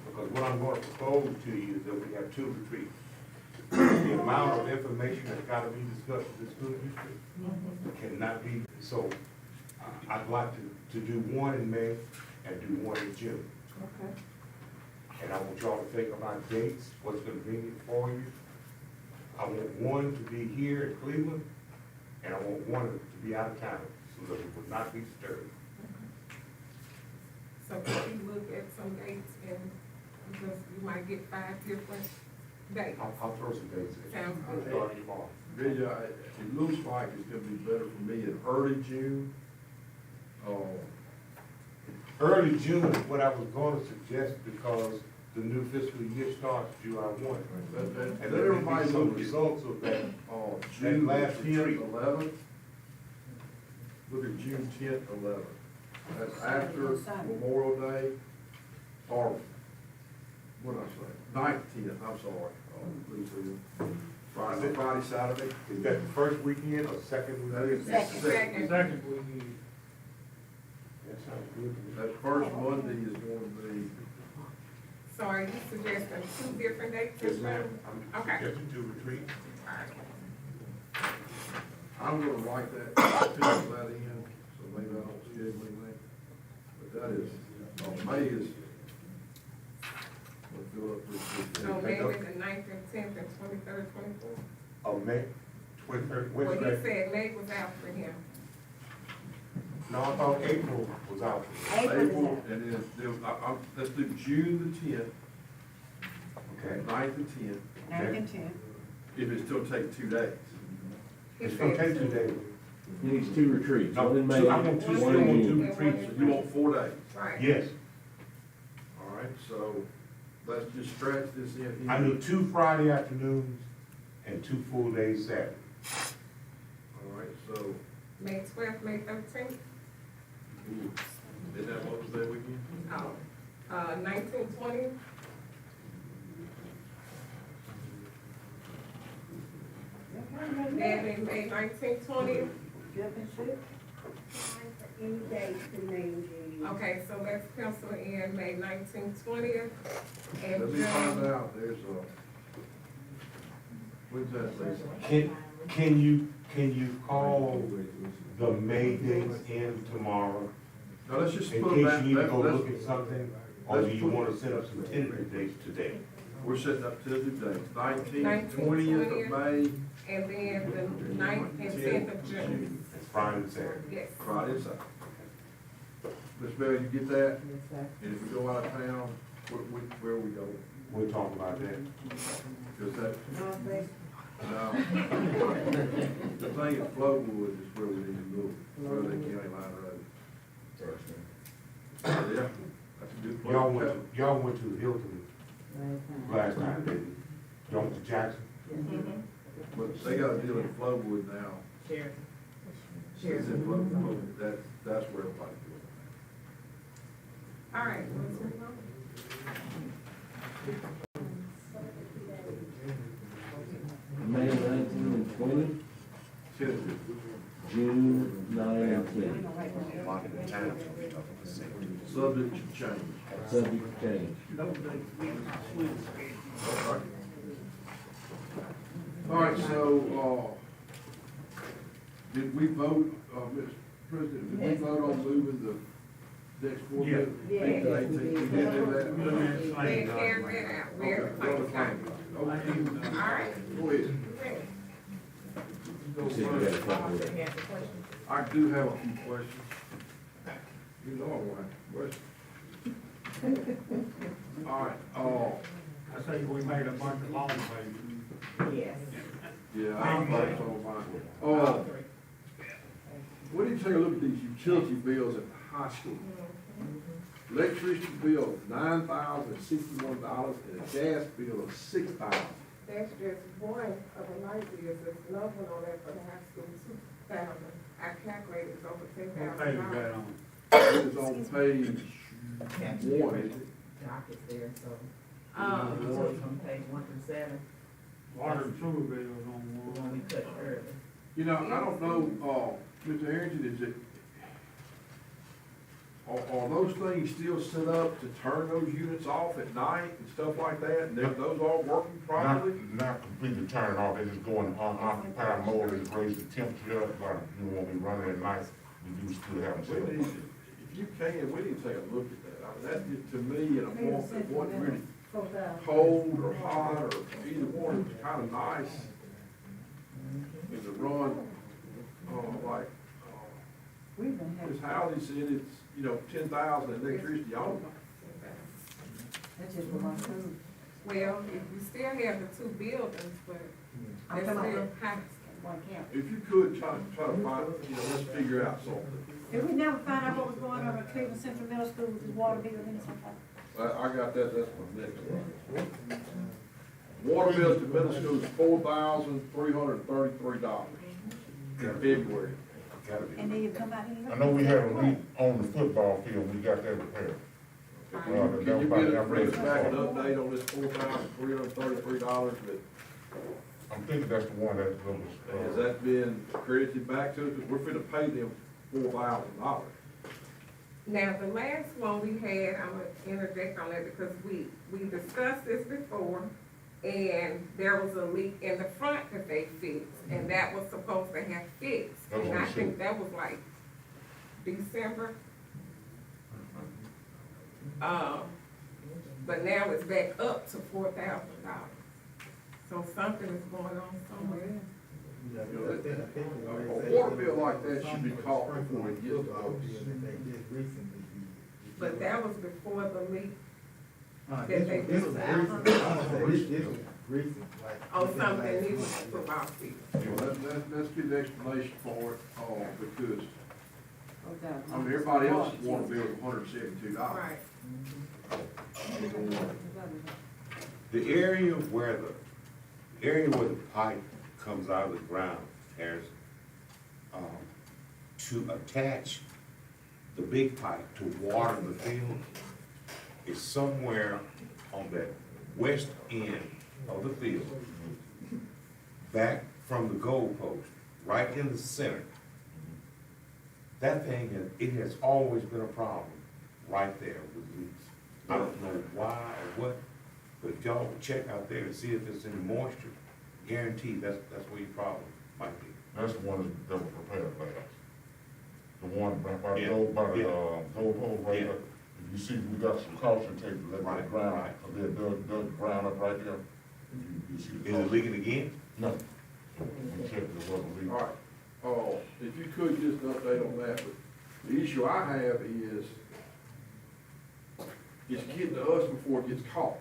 Speaker 12: Because what I'm gonna propose to you is that we have two retreats. The amount of information that's gotta be discussed in the school district cannot be, so I'd like to do one in May and do one in June.
Speaker 6: okay.
Speaker 12: And I want y'all to think about dates, what's convenient for you. I want one to be here in Cleveland, and I want one to be out of town, so that it would not be disturbed.
Speaker 6: So can we look at some dates and, because you might get 5 different dates.
Speaker 12: I'll throw some dates in.
Speaker 6: Sounds
Speaker 12: I'll
Speaker 6: good.
Speaker 12: start tomorrow.
Speaker 5: Really, it looks like it's gonna be better for me in early June.
Speaker 12: Early June is what I was gonna suggest, because the new fiscal year starts July 1.
Speaker 5: Let
Speaker 12: And there may
Speaker 5: everybody
Speaker 12: be some
Speaker 5: look at,
Speaker 12: results of that.
Speaker 5: June
Speaker 12: last
Speaker 5: 10th,
Speaker 12: retreat.
Speaker 5: 11th. Look at June 10th, 11th. That's after Memorial Day, or, what did I say? 19th, I'm sorry. Lucille. Friday, Saturday.
Speaker 12: Is that the first weekend or second
Speaker 5: That
Speaker 12: weekend?
Speaker 5: is
Speaker 6: Second.
Speaker 7: Second, we need,
Speaker 12: That sounds good to me.
Speaker 5: That first Monday is going to be,
Speaker 6: So are you suggesting 2 different dates?
Speaker 12: Yes, ma'am. I'm
Speaker 6: Okay.
Speaker 12: suggesting two retreats.
Speaker 5: I'm gonna write that, pencil that in, so maybe I don't schedule anything. But that is, May is fill up with.
Speaker 6: So maybe the 9th and 10th and 23rd, 24th.
Speaker 12: Oh, May, 23rd,
Speaker 6: Well,
Speaker 12: what's
Speaker 6: he
Speaker 12: that?
Speaker 6: said May was out for him.
Speaker 12: No, I thought April was out.
Speaker 5: April, and let's do June the 10th,
Speaker 12: Okay.
Speaker 5: 9th and 10th,
Speaker 1: 9th and 10th.
Speaker 5: if it still take 2 days.
Speaker 6: He
Speaker 12: It's gonna
Speaker 6: said
Speaker 12: take 2 days.
Speaker 3: He needs 2 retreats,
Speaker 5: No,
Speaker 3: one in May,
Speaker 5: two- I want two,
Speaker 3: one in
Speaker 5: two
Speaker 3: June.
Speaker 5: retreats, so you want 4 days.
Speaker 6: Right.
Speaker 12: Yes,
Speaker 5: All right, so let's just stretch this in here.
Speaker 12: I need 2 Friday afternoons and 2 full days Saturday.
Speaker 5: All right, so,
Speaker 6: May 12th, May 13th,
Speaker 5: ooh, isn't that Mother's Day weekend?
Speaker 6: 19, 20, then May 19, 20.
Speaker 1: Jump and shoot. Any days to name you.
Speaker 6: Okay, so let's pencil in May 19, 20th, and
Speaker 5: Let me find
Speaker 6: June.
Speaker 5: out, there's a, when's that, Lisa?
Speaker 12: Can you call the May dates in tomorrow?
Speaker 5: No, let's just
Speaker 12: In
Speaker 5: put
Speaker 12: case
Speaker 5: them
Speaker 12: you need to
Speaker 5: back,
Speaker 12: go
Speaker 5: let's,
Speaker 12: look at something, or do you wanna set up some tentative dates today?
Speaker 5: we're setting up tentative dates, 19th,
Speaker 6: 19th,
Speaker 5: 20th of May,
Speaker 6: And then the 9th and 10th of June.
Speaker 12: It's Friday and Saturday.
Speaker 6: Yes.
Speaker 5: Friday and Saturday. Ms. Bell, you get that? And if we go out of town, where we go?
Speaker 12: We'll talk about that.
Speaker 5: Cause that,
Speaker 1: North Bay.
Speaker 5: no. The thing at Flowood is where we need to move, Rutherford County Line Road. Yeah, that's a good place.
Speaker 12: Y'all went to Hilton last time, didn't you? Y'all went to Jackson?
Speaker 5: But they got a deal in Flowood now.
Speaker 9: Sheridan.
Speaker 5: It's in Flowood, that's where everybody goes.
Speaker 6: All right, let's move on.
Speaker 3: May 19 and 20,
Speaker 5: Tentative.
Speaker 3: June 9 and 10.
Speaker 5: Subject to change.
Speaker 3: Subject to change.
Speaker 5: All right, so, did we vote, Mr. President, did we vote on moving the next board
Speaker 7: Yeah.
Speaker 5: meeting?
Speaker 1: Yeah.
Speaker 5: 18? We did do that?
Speaker 6: They carried that out, we
Speaker 5: Okay,
Speaker 6: everything's fine. All right,
Speaker 5: Go ahead.
Speaker 6: ready?
Speaker 3: You said you had a couple of.
Speaker 9: He has a question.
Speaker 5: I do have a few questions. You know I want questions. All right,
Speaker 7: I say we made a bunch of long pages.
Speaker 9: Yes.
Speaker 5: yeah, I voted on mine. We need to take a look at these utility bills at the high school. Electricity bill, $9,061, and a gas bill of $6,000.
Speaker 6: That's just one of the light bills, there's another one on there for the high school, 2,000. I calculated it's over
Speaker 7: What page is
Speaker 6: $10,000.
Speaker 7: that on?
Speaker 5: It is on page one, isn't it?
Speaker 9: Doc is there, so.
Speaker 6: Um,
Speaker 9: Yours from page 1 through 7,
Speaker 7: Water and sewer bills on
Speaker 9: the one
Speaker 7: one.
Speaker 9: we cut earlier.
Speaker 5: You know, I don't know, Mr. Harrington, is it, are those things still set up to turn those units off at night and stuff like that? And those all working properly?
Speaker 13: Not completely turned off, they just go in unoccupied mode, and raise the temperature up, but you won't be running at night, we do still have them
Speaker 5: We
Speaker 13: set
Speaker 5: need,
Speaker 13: up.
Speaker 5: if you can, we need to take a look at that. I mean, that, to me, in a month that wasn't really
Speaker 1: 4,000.
Speaker 5: cold or hot or either one, it was kind of nice. It to run, like,
Speaker 1: We've been
Speaker 5: Ms.
Speaker 1: having,
Speaker 5: Howley said it's, 10,000 electricity on.
Speaker 1: that's just for my food.
Speaker 6: Well, if you still have the two buildings, but
Speaker 1: I'm
Speaker 6: they're
Speaker 1: talking
Speaker 6: still
Speaker 1: about
Speaker 6: high.
Speaker 1: one count.
Speaker 5: If you could, try to find, let's figure out something.
Speaker 1: Did we never find out what was going on at Cleveland Central Middle School with the water bill and something?
Speaker 5: I got that, that's my next one. Water bills to middle school is $4,333 in February.
Speaker 12: Gotta be.
Speaker 1: And then you come out here.
Speaker 13: I know we had a leak on the football field, we got that repaired.
Speaker 5: Can you bring us back an update on this $4,333 that,
Speaker 13: I'm thinking that's the one that
Speaker 5: has
Speaker 13: was,
Speaker 5: that been credited back to us? Because we're finna pay them $4,000.
Speaker 6: Now, the last one we had, I'm gonna interject on that because we discussed this before, and there was a leak in the front that they fixed, and that was supposed to have fixed.
Speaker 13: That's
Speaker 6: And
Speaker 13: what
Speaker 6: I
Speaker 13: we
Speaker 6: think
Speaker 13: said.
Speaker 6: that was like December. but now it's back up to $4,000. So something is going on somewhere.
Speaker 11: Yeah,
Speaker 5: You know,
Speaker 11: I think
Speaker 5: A water bill like that should be caught before it gets to us.
Speaker 6: But that was before the leak.
Speaker 11: This was recent, like.
Speaker 6: Oh,
Speaker 11: within the
Speaker 6: something
Speaker 11: last
Speaker 6: needs
Speaker 11: month.
Speaker 6: to football season.
Speaker 5: Let's get an explanation for it, because,
Speaker 1: Okay.
Speaker 5: I mean, everybody else's water bill is $172.
Speaker 6: Right.
Speaker 12: The area where the pipe comes out of the ground, Harrison, to attach the big pipe to water the field is somewhere on that west end of the field, back from the goal post, right in the center. That thing, it has always been a problem right there with leaks. I don't know why or what, but if y'all check out there and see if there's any moisture, guaranteed that's where your problem might be.
Speaker 13: That's the one that was prepared last. The one by the
Speaker 12: Yeah.
Speaker 13: goal pole right
Speaker 12: Yeah.
Speaker 13: there. If you see, we got some caution tape to let
Speaker 12: Right,
Speaker 13: the ground,
Speaker 12: right.
Speaker 13: cause they dug the ground up right there. You see the
Speaker 12: Is it
Speaker 13: caution.
Speaker 12: leaking again?
Speaker 13: No. We checked, it wasn't leaking.
Speaker 5: All right, if you could just update on that, but the issue I have is, it's getting to us before it gets caught.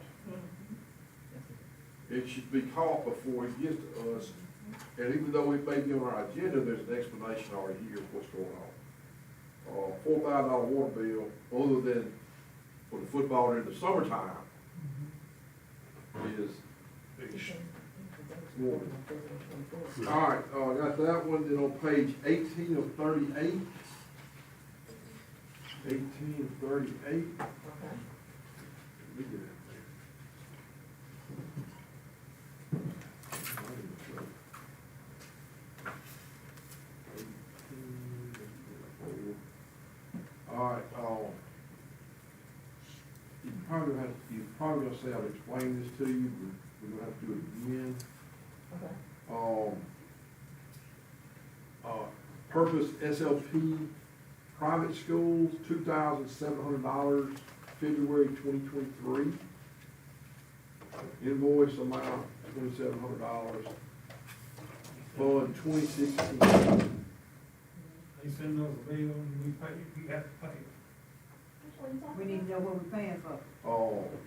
Speaker 5: It should be caught before it gets to us, and even though it may be on our agenda, there's an explanation already here of what's going on. $4,000 water bill, other than for the football in the summertime, is extraordinary. All right, got that one, then on page 18 of 38. 18 of 38. Let me get it. All right, you probably gonna say I've explained this to you, but we're gonna have to do it again. Purpose SLP, private schools, $2,700, February 2023. Invoice amount, $2,700. Fund 2016.
Speaker 7: They send us a bill and we pay, we have to pay.
Speaker 1: We need to know what we're paying for.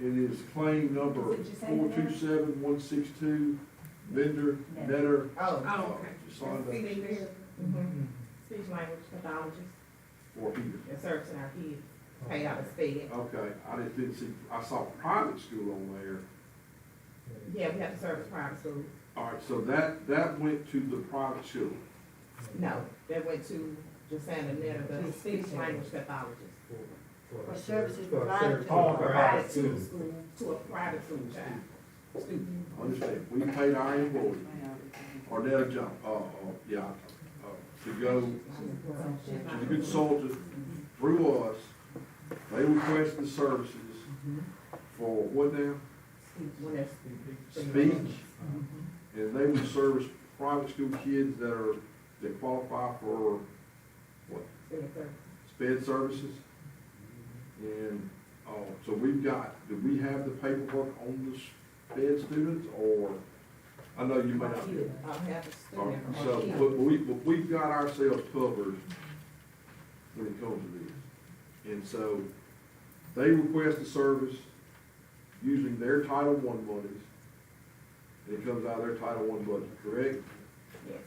Speaker 5: It is claim number
Speaker 1: Did you say that?
Speaker 5: 427162, vendor, netter.
Speaker 6: Oh, okay.
Speaker 5: Signed up
Speaker 6: See, they there.
Speaker 9: Speech language pathologist,
Speaker 5: for here.
Speaker 9: and servicing our kids, paid out of sped.
Speaker 5: Okay, I just didn't see, I saw private school on there.
Speaker 9: Yeah, we have to service private schools.
Speaker 5: All right, so that went to the private school.
Speaker 9: No, that went to Jacinda Netter, the speech language pathologist,
Speaker 1: For services provided to
Speaker 7: Oh,
Speaker 1: the
Speaker 7: right.
Speaker 1: private
Speaker 9: to
Speaker 1: school.
Speaker 9: to a private school child, student.
Speaker 5: Understand, we paid our employees, or their job, to go to the consultant through us. They request the services for what now?
Speaker 9: When they're
Speaker 5: Speech. And they would service private school kids that qualify for what? SPED services. And, so do we have the paperwork on the SPED students, or, I know you may not.
Speaker 9: I'll have a student.
Speaker 5: So, but we've got ourselves covered when it comes to this. And so, they request a service using their Title I monies, and it comes out of their Title I budget, correct?
Speaker 9: Yes.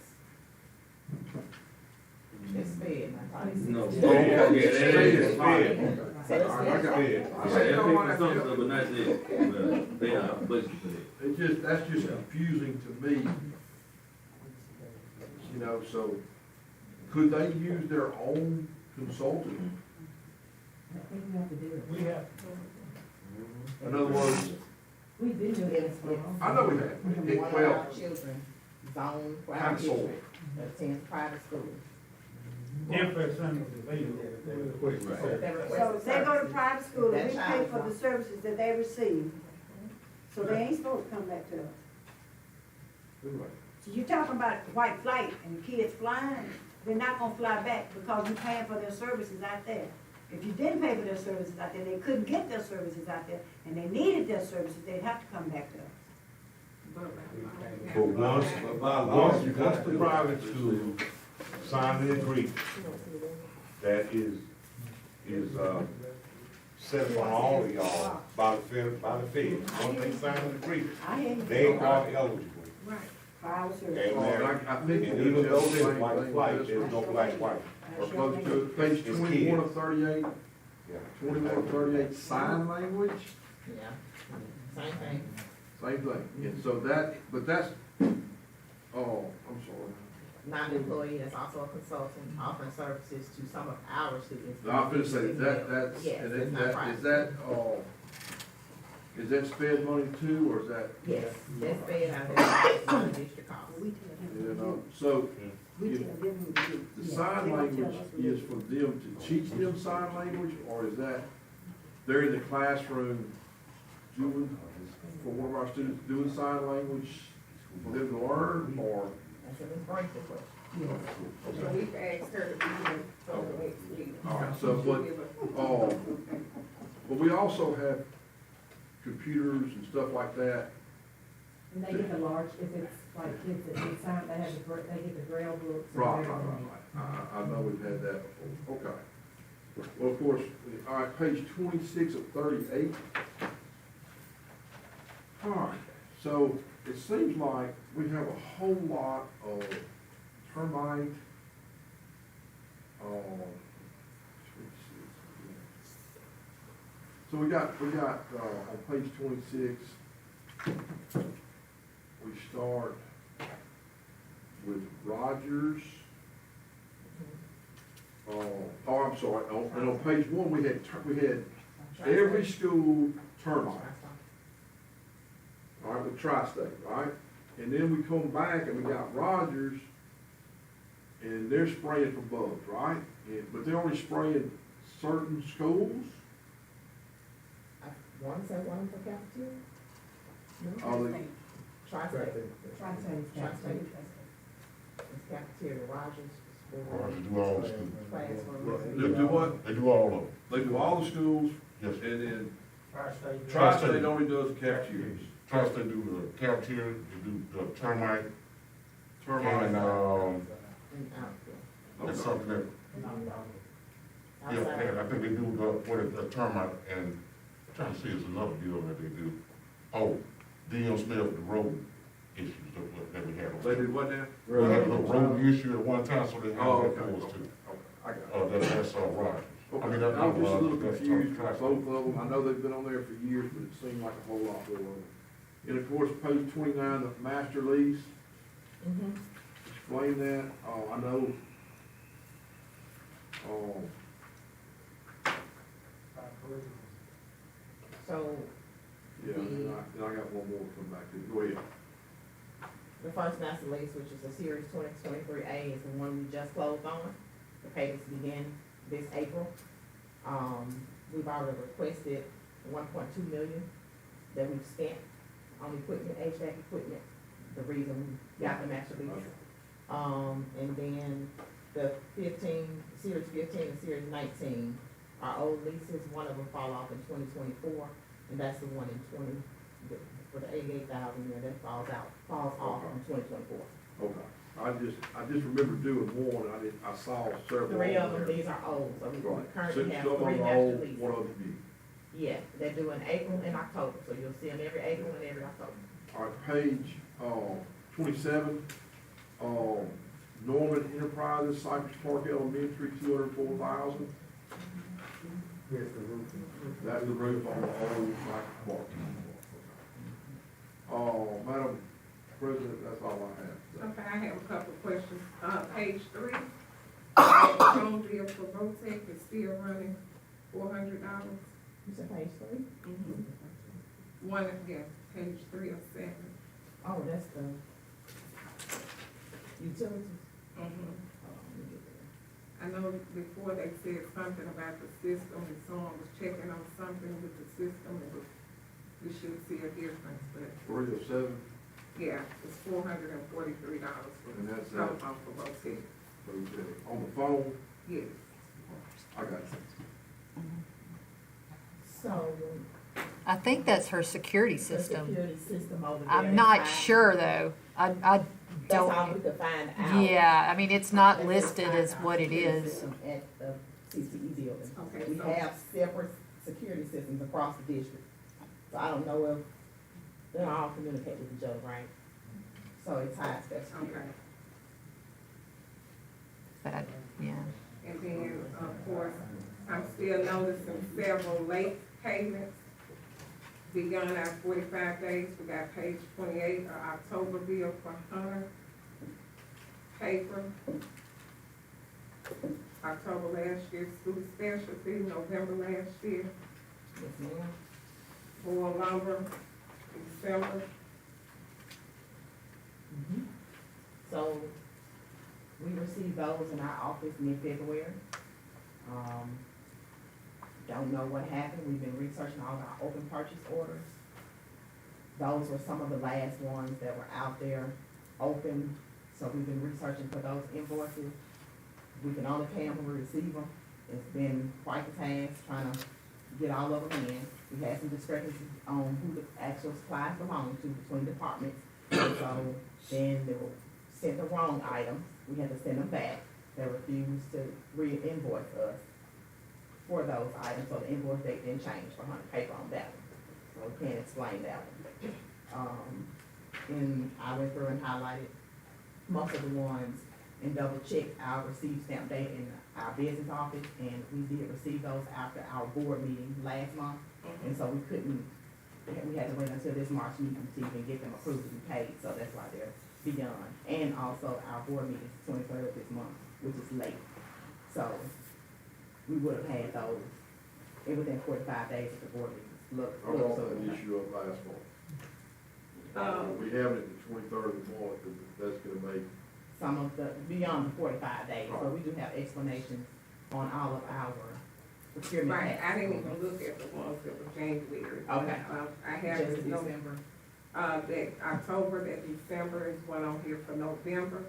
Speaker 9: It's sped, I thought.
Speaker 10: No.
Speaker 5: Yeah,
Speaker 10: It's
Speaker 5: fine.
Speaker 9: So it's
Speaker 5: All right, I got it.
Speaker 10: I said, that people some stuff, but not that, they are budget for that.
Speaker 5: That's just confusing to me. You know, so, could they use their own consultant?
Speaker 8: I think we have to do it.
Speaker 7: We have,
Speaker 5: In other words,
Speaker 8: We've been doing this for a long time.
Speaker 5: I know we have,
Speaker 9: One of
Speaker 5: well,
Speaker 9: our children, zone, for our
Speaker 5: Counsel.
Speaker 9: district, attends private school.
Speaker 7: if there's something to be.
Speaker 1: So if they go to private school and we pay for the services that they receive, so they ain't supposed to come back to us. So you talking about white flight and kids flying, they're not gonna fly back because you're paying for their services out there. If you didn't pay for their services out there, they couldn't get their services out there, and they needed their services, they'd have to come back to us.
Speaker 12: But once the private school sign the agreement, that is, set upon all of y'all by the Fed, once they sign the agreement,
Speaker 1: I hear you.
Speaker 12: they are eligible.
Speaker 1: Right. For our
Speaker 12: And
Speaker 1: services.
Speaker 12: even though there's white flight, there's no black white.
Speaker 1: I sure
Speaker 5: Opposed
Speaker 1: think-
Speaker 5: to page
Speaker 12: It's
Speaker 5: 21
Speaker 12: kids.
Speaker 5: of 38,
Speaker 12: Yeah.
Speaker 5: 21 of 38, sign language,
Speaker 9: Yeah, same thing.
Speaker 5: same thing. And so that, but that's, oh, I'm sorry.
Speaker 9: Non-employee that's also a consultant offering services to some of our students.
Speaker 5: I was gonna say, that's,
Speaker 9: Yes,
Speaker 5: and
Speaker 9: it's
Speaker 5: is
Speaker 9: not
Speaker 5: that,
Speaker 9: private.
Speaker 5: is that sped money too, or is that,
Speaker 9: Yes, that's paid out of the district cost.
Speaker 1: We tell them
Speaker 5: you
Speaker 1: what to
Speaker 5: know,
Speaker 1: do.
Speaker 5: so
Speaker 1: We tell them what to do.
Speaker 5: the
Speaker 1: Yeah,
Speaker 5: sign
Speaker 1: they don't tell
Speaker 5: language
Speaker 1: us what to
Speaker 5: is
Speaker 1: do.
Speaker 5: for them to teach them sign language, or is that they're in the classroom doing, for one of our students doing sign language for them to learn, or?
Speaker 9: That's a Ms. Brink request.
Speaker 6: So we can ask her to be here for the next meeting.
Speaker 5: All right, so, but we also have computers and stuff like that.
Speaker 8: And they get the large, if it's like kids that need sign, they have they get the Braille books. and
Speaker 5: Right,
Speaker 8: everything.
Speaker 5: I know we've had that before, okay. Well, of course, all right, page 26 of 38. All right, so it seems like we have a whole lot of termite, so we got, on page 26, we start with Rogers. I'm sorry, and on page 1, we had every school termite, all right, with Tri-State, right? And then we come back and we got Rogers, and they're spraying for bugs, right? But they're only spraying certain schools?
Speaker 9: I want to say one for cafeteria? No?
Speaker 5: Are they,
Speaker 9: Tri-State.
Speaker 8: Tri-State.
Speaker 9: Tri-State. It's cafeteria, Rogers.
Speaker 13: Or to do all the schools.
Speaker 9: Classroom.
Speaker 5: they do what?
Speaker 13: They do all of them.
Speaker 5: They do all the schools,
Speaker 13: Yes.
Speaker 5: and then
Speaker 7: Tri-State.
Speaker 5: Tri-State only does the cafeterias.
Speaker 13: Tri-State do the cafeteria, they do the termite,
Speaker 5: Termite.
Speaker 13: and,
Speaker 9: And outfield.
Speaker 13: it's
Speaker 5: Okay.
Speaker 13: something that, yeah,
Speaker 9: Outside.
Speaker 13: and I think they do the termite, and I'm trying to see, it's another deal that they do. Oh, DM Smith, the road issues that we had.
Speaker 5: They did what now?
Speaker 13: We had a little road issue at one time, so they had
Speaker 5: Oh,
Speaker 13: that
Speaker 5: okay,
Speaker 13: for us
Speaker 5: okay,
Speaker 13: too.
Speaker 5: I got it.
Speaker 13: That's Rogers. I
Speaker 5: Okay,
Speaker 13: mean,
Speaker 5: I
Speaker 13: that-
Speaker 5: was just a little
Speaker 13: that's
Speaker 5: confused with
Speaker 13: Tri-State.
Speaker 5: both of them. I know they've been on there for years, but it seemed like a whole lot more of them. And of course, page 29, the master lease,
Speaker 9: Mhm.
Speaker 5: explain that. I know,
Speaker 9: So
Speaker 5: yeah, and I got one more to come back to. Go ahead.
Speaker 9: the first master lease, which is the Series 2023A, is the one we just closed on. The payments begin this April. We've already requested 1.2 million that we've spent on equipment, HVAC equipment, the reason we got the master lease. And then the Series 15 and Series 19 are old leases. One of them fall off in 2024, and that's the one in for the 88,000 there, that falls off in 2024.
Speaker 5: Okay. I just remember doing one, I saw several.
Speaker 9: Three of
Speaker 5: on
Speaker 9: them,
Speaker 5: there.
Speaker 9: these are old, so we
Speaker 5: Right.
Speaker 9: currently
Speaker 5: Six
Speaker 9: have
Speaker 5: of them
Speaker 9: three
Speaker 5: are
Speaker 9: master
Speaker 5: old,
Speaker 9: leases.
Speaker 5: one of them new.
Speaker 9: Yeah, they're due in April and October, so you'll see them every April and every October.
Speaker 5: All right, page, 27, Norman Enterprises, Cypress Park Elementary, 204,000.
Speaker 11: Yes, the roof.
Speaker 5: That's the roof on the old Cypress Park. Madam President, that's all I have.
Speaker 6: Okay, I have a couple of questions. Page 3, phone bill for Rotec is still running $400.
Speaker 9: You said page 3?
Speaker 6: One, yeah, page 3 of 7.
Speaker 9: Oh, that's the utilities.
Speaker 6: Mhm.
Speaker 9: Hold on, let me get there.
Speaker 6: I know before they said something about the system, and someone was checking on something with the system, we should see a difference, but
Speaker 5: 307,
Speaker 6: yeah, it's $443 for
Speaker 5: And
Speaker 6: the
Speaker 5: that's,
Speaker 6: telephone for Rotec.
Speaker 5: on the phone,
Speaker 6: Yes.
Speaker 5: I got you.
Speaker 9: So,
Speaker 2: I think that's her security
Speaker 9: the
Speaker 2: system.
Speaker 9: security system over there.
Speaker 2: I'm not
Speaker 9: is fine.
Speaker 2: sure though. I
Speaker 9: That's all
Speaker 2: don't,
Speaker 9: we could find out.
Speaker 2: yeah, I mean, it's not
Speaker 9: That's
Speaker 2: listed
Speaker 9: just
Speaker 2: as
Speaker 9: our
Speaker 2: what it
Speaker 9: security
Speaker 2: is.
Speaker 9: system At the CCE building.
Speaker 6: Okay,
Speaker 9: We
Speaker 6: so-
Speaker 9: have separate security systems across the district. So I don't know if they all communicate with each other, right? So it ties that security.
Speaker 6: Okay.
Speaker 2: But I, yeah.
Speaker 6: And then, of course, I'm still noticing several late payments beyond our 45 days. We got page 28, our October bill for Hunter paper. October last year, school specialty, November last year,
Speaker 9: Yes, ma'am.
Speaker 6: Boyle lumber, December.
Speaker 9: Mhm. So, we received those in our office mid-February. Don't know what happened, we've been researching all our open purchase orders. Those were some of the last ones that were out there open, so we've been researching for those invoices. We can only pay them when we receive them. It's been quite the task trying to get all of them in. We had some discrepancies on who the actual supplies belong to between departments. And so then they were sent the wrong items, we had to send them back. They refused to re-invoice us for those items, so the invoice date didn't change for Hunter paper on that one. So we can't explain that one. And I went through and highlighted most of the ones and double checked our receipt stamp date in our business office, and we did receive those after our board meeting last month. And so we couldn't, we had to wait until this March meeting to even get them approved and paid, so that's why they're beyond. And also our board meeting is 23rd this month, which is late. So we would have had those within 45 days of the board meeting.
Speaker 5: I brought that issue up last month. We have it the 23rd of the month, because that's gonna make,
Speaker 9: Some of the, beyond the 45 days, so we do have explanations on all of our procurement.
Speaker 6: Right, I didn't
Speaker 9: acts.
Speaker 6: even look at the ones that were January.
Speaker 9: Okay.
Speaker 6: I have
Speaker 9: Just
Speaker 6: this note,
Speaker 9: December.
Speaker 6: that October, that December is one on here for November.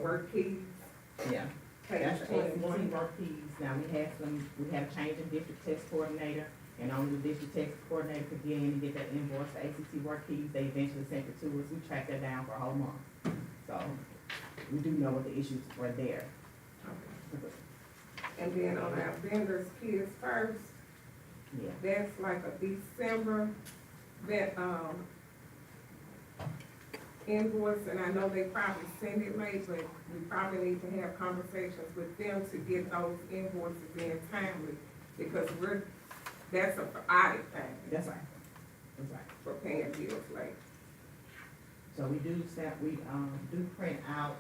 Speaker 6: Work keys,
Speaker 9: Yeah.
Speaker 6: page
Speaker 9: That's the ACT
Speaker 6: 21.
Speaker 9: work keys. Now, we have a change in district text coordinator, and only the district text coordinator could get in and get that invoice for ACT work keys. They eventually sent it to us. We tracked that down for a whole month. So, we do know what the issues were there.
Speaker 6: And then on our vendors, kids first,
Speaker 9: Yeah.
Speaker 6: that's like a December, that, invoice, and I know they probably send it late, but we probably need to have conversations with them to get those invoices in timely, because that's a audit thing.
Speaker 9: That's right. That's right.
Speaker 6: For paying bills late.
Speaker 9: So we do do print out